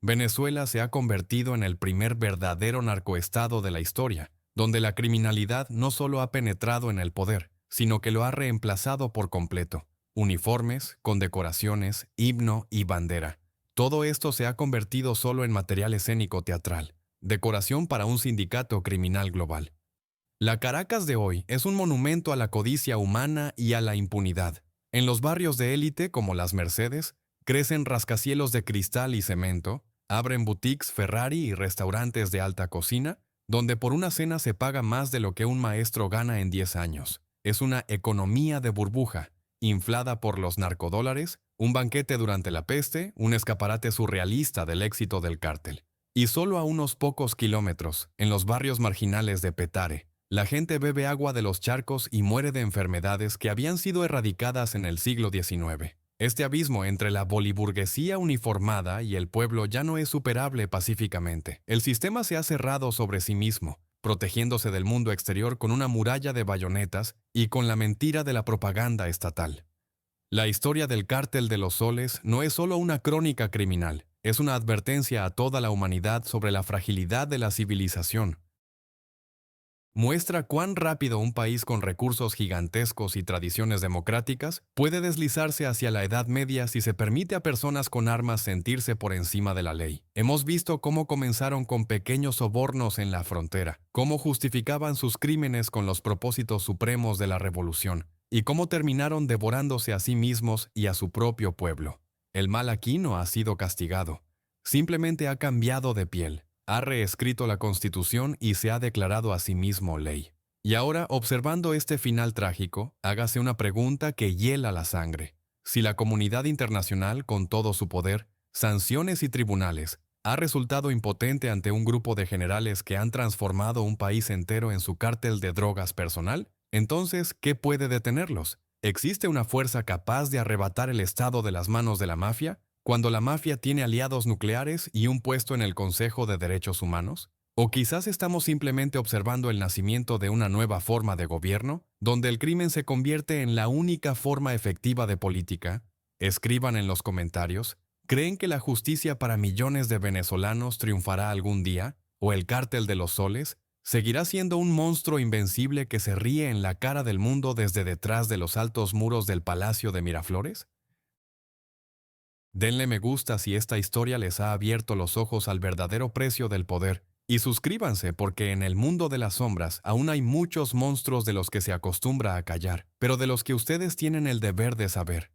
Venezuela se ha convertido en el primer verdadero narcoestado de la historia, donde la criminalidad no solo ha penetrado en el poder, sino que lo ha reemplazado por completo. Uniformes, condecoraciones, himno y bandera. Todo esto se ha convertido solo en material escénico teatral, decoración para un sindicato criminal global. La Caracas de hoy es un monumento a la codicia humana y a la impunidad. En los barrios de élite, como Las Mercedes, crecen rascacielos de cristal y cemento, abren boutiques Ferrari y restaurantes de alta cocina, donde por una cena se paga más de lo que un maestro gana en 10 años. Es una economía de burbuja, inflada por los narcodólares, un banquete durante la peste, un escaparate surrealista del éxito del cártel. Y solo a unos pocos kilómetros, en los barrios marginales de Petare, la gente bebe agua de los charcos y muere de enfermedades que habían sido erradicadas en el siglo XIX. Este abismo entre la boliburguesía uniformada y el pueblo ya no es superable pacíficamente. El sistema se ha cerrado sobre sí mismo, protegiéndose del mundo exterior con una muralla de bayonetas y con la mentira de la propaganda estatal. La historia del Cártel de los Soles no es solo una crónica criminal, es una advertencia a toda la humanidad sobre la fragilidad de la civilización. Muestra cuán rápido un país con recursos gigantescos y tradiciones democráticas puede deslizarse hacia la Edad Media si se permite a personas con armas sentirse por encima de la ley. Hemos visto cómo comenzaron con pequeños sobornos en la frontera, cómo justificaban sus crímenes con los propósitos supremos de la revolución, y cómo terminaron devorándose a sí mismos y a su propio pueblo. El mal aquí no ha sido castigado, simplemente ha cambiado de piel. Ha reescrito la Constitución y se ha declarado a sí mismo ley. Y ahora, observando este final trágico, hágase una pregunta que hiela la sangre. Si la comunidad internacional, con todo su poder, sanciones y tribunales, ha resultado impotente ante un grupo de generales que han transformado un país entero en su cártel de drogas personal, entonces, ¿qué puede detenerlos? ¿Existe una fuerza capaz de arrebatar el Estado de las manos de la mafia? Cuando la mafia tiene aliados nucleares y un puesto en el Consejo de Derechos Humanos? ¿O quizás estamos simplemente observando el nacimiento de una nueva forma de gobierno, donde el crimen se convierte en la única forma efectiva de política? Escriban en los comentarios, ¿creen que la justicia para millones de venezolanos triunfará algún día? ¿O el Cártel de los Soles seguirá siendo un monstruo invencible que se ríe en la cara del mundo desde detrás de los altos muros del Palacio de Miraflores? Denle me gusta si esta historia les ha abierto los ojos al verdadero precio del poder, y suscríbanse porque en el mundo de las sombras aún hay muchos monstruos de los que se acostumbra a callar, pero de los que ustedes tienen el deber de saber.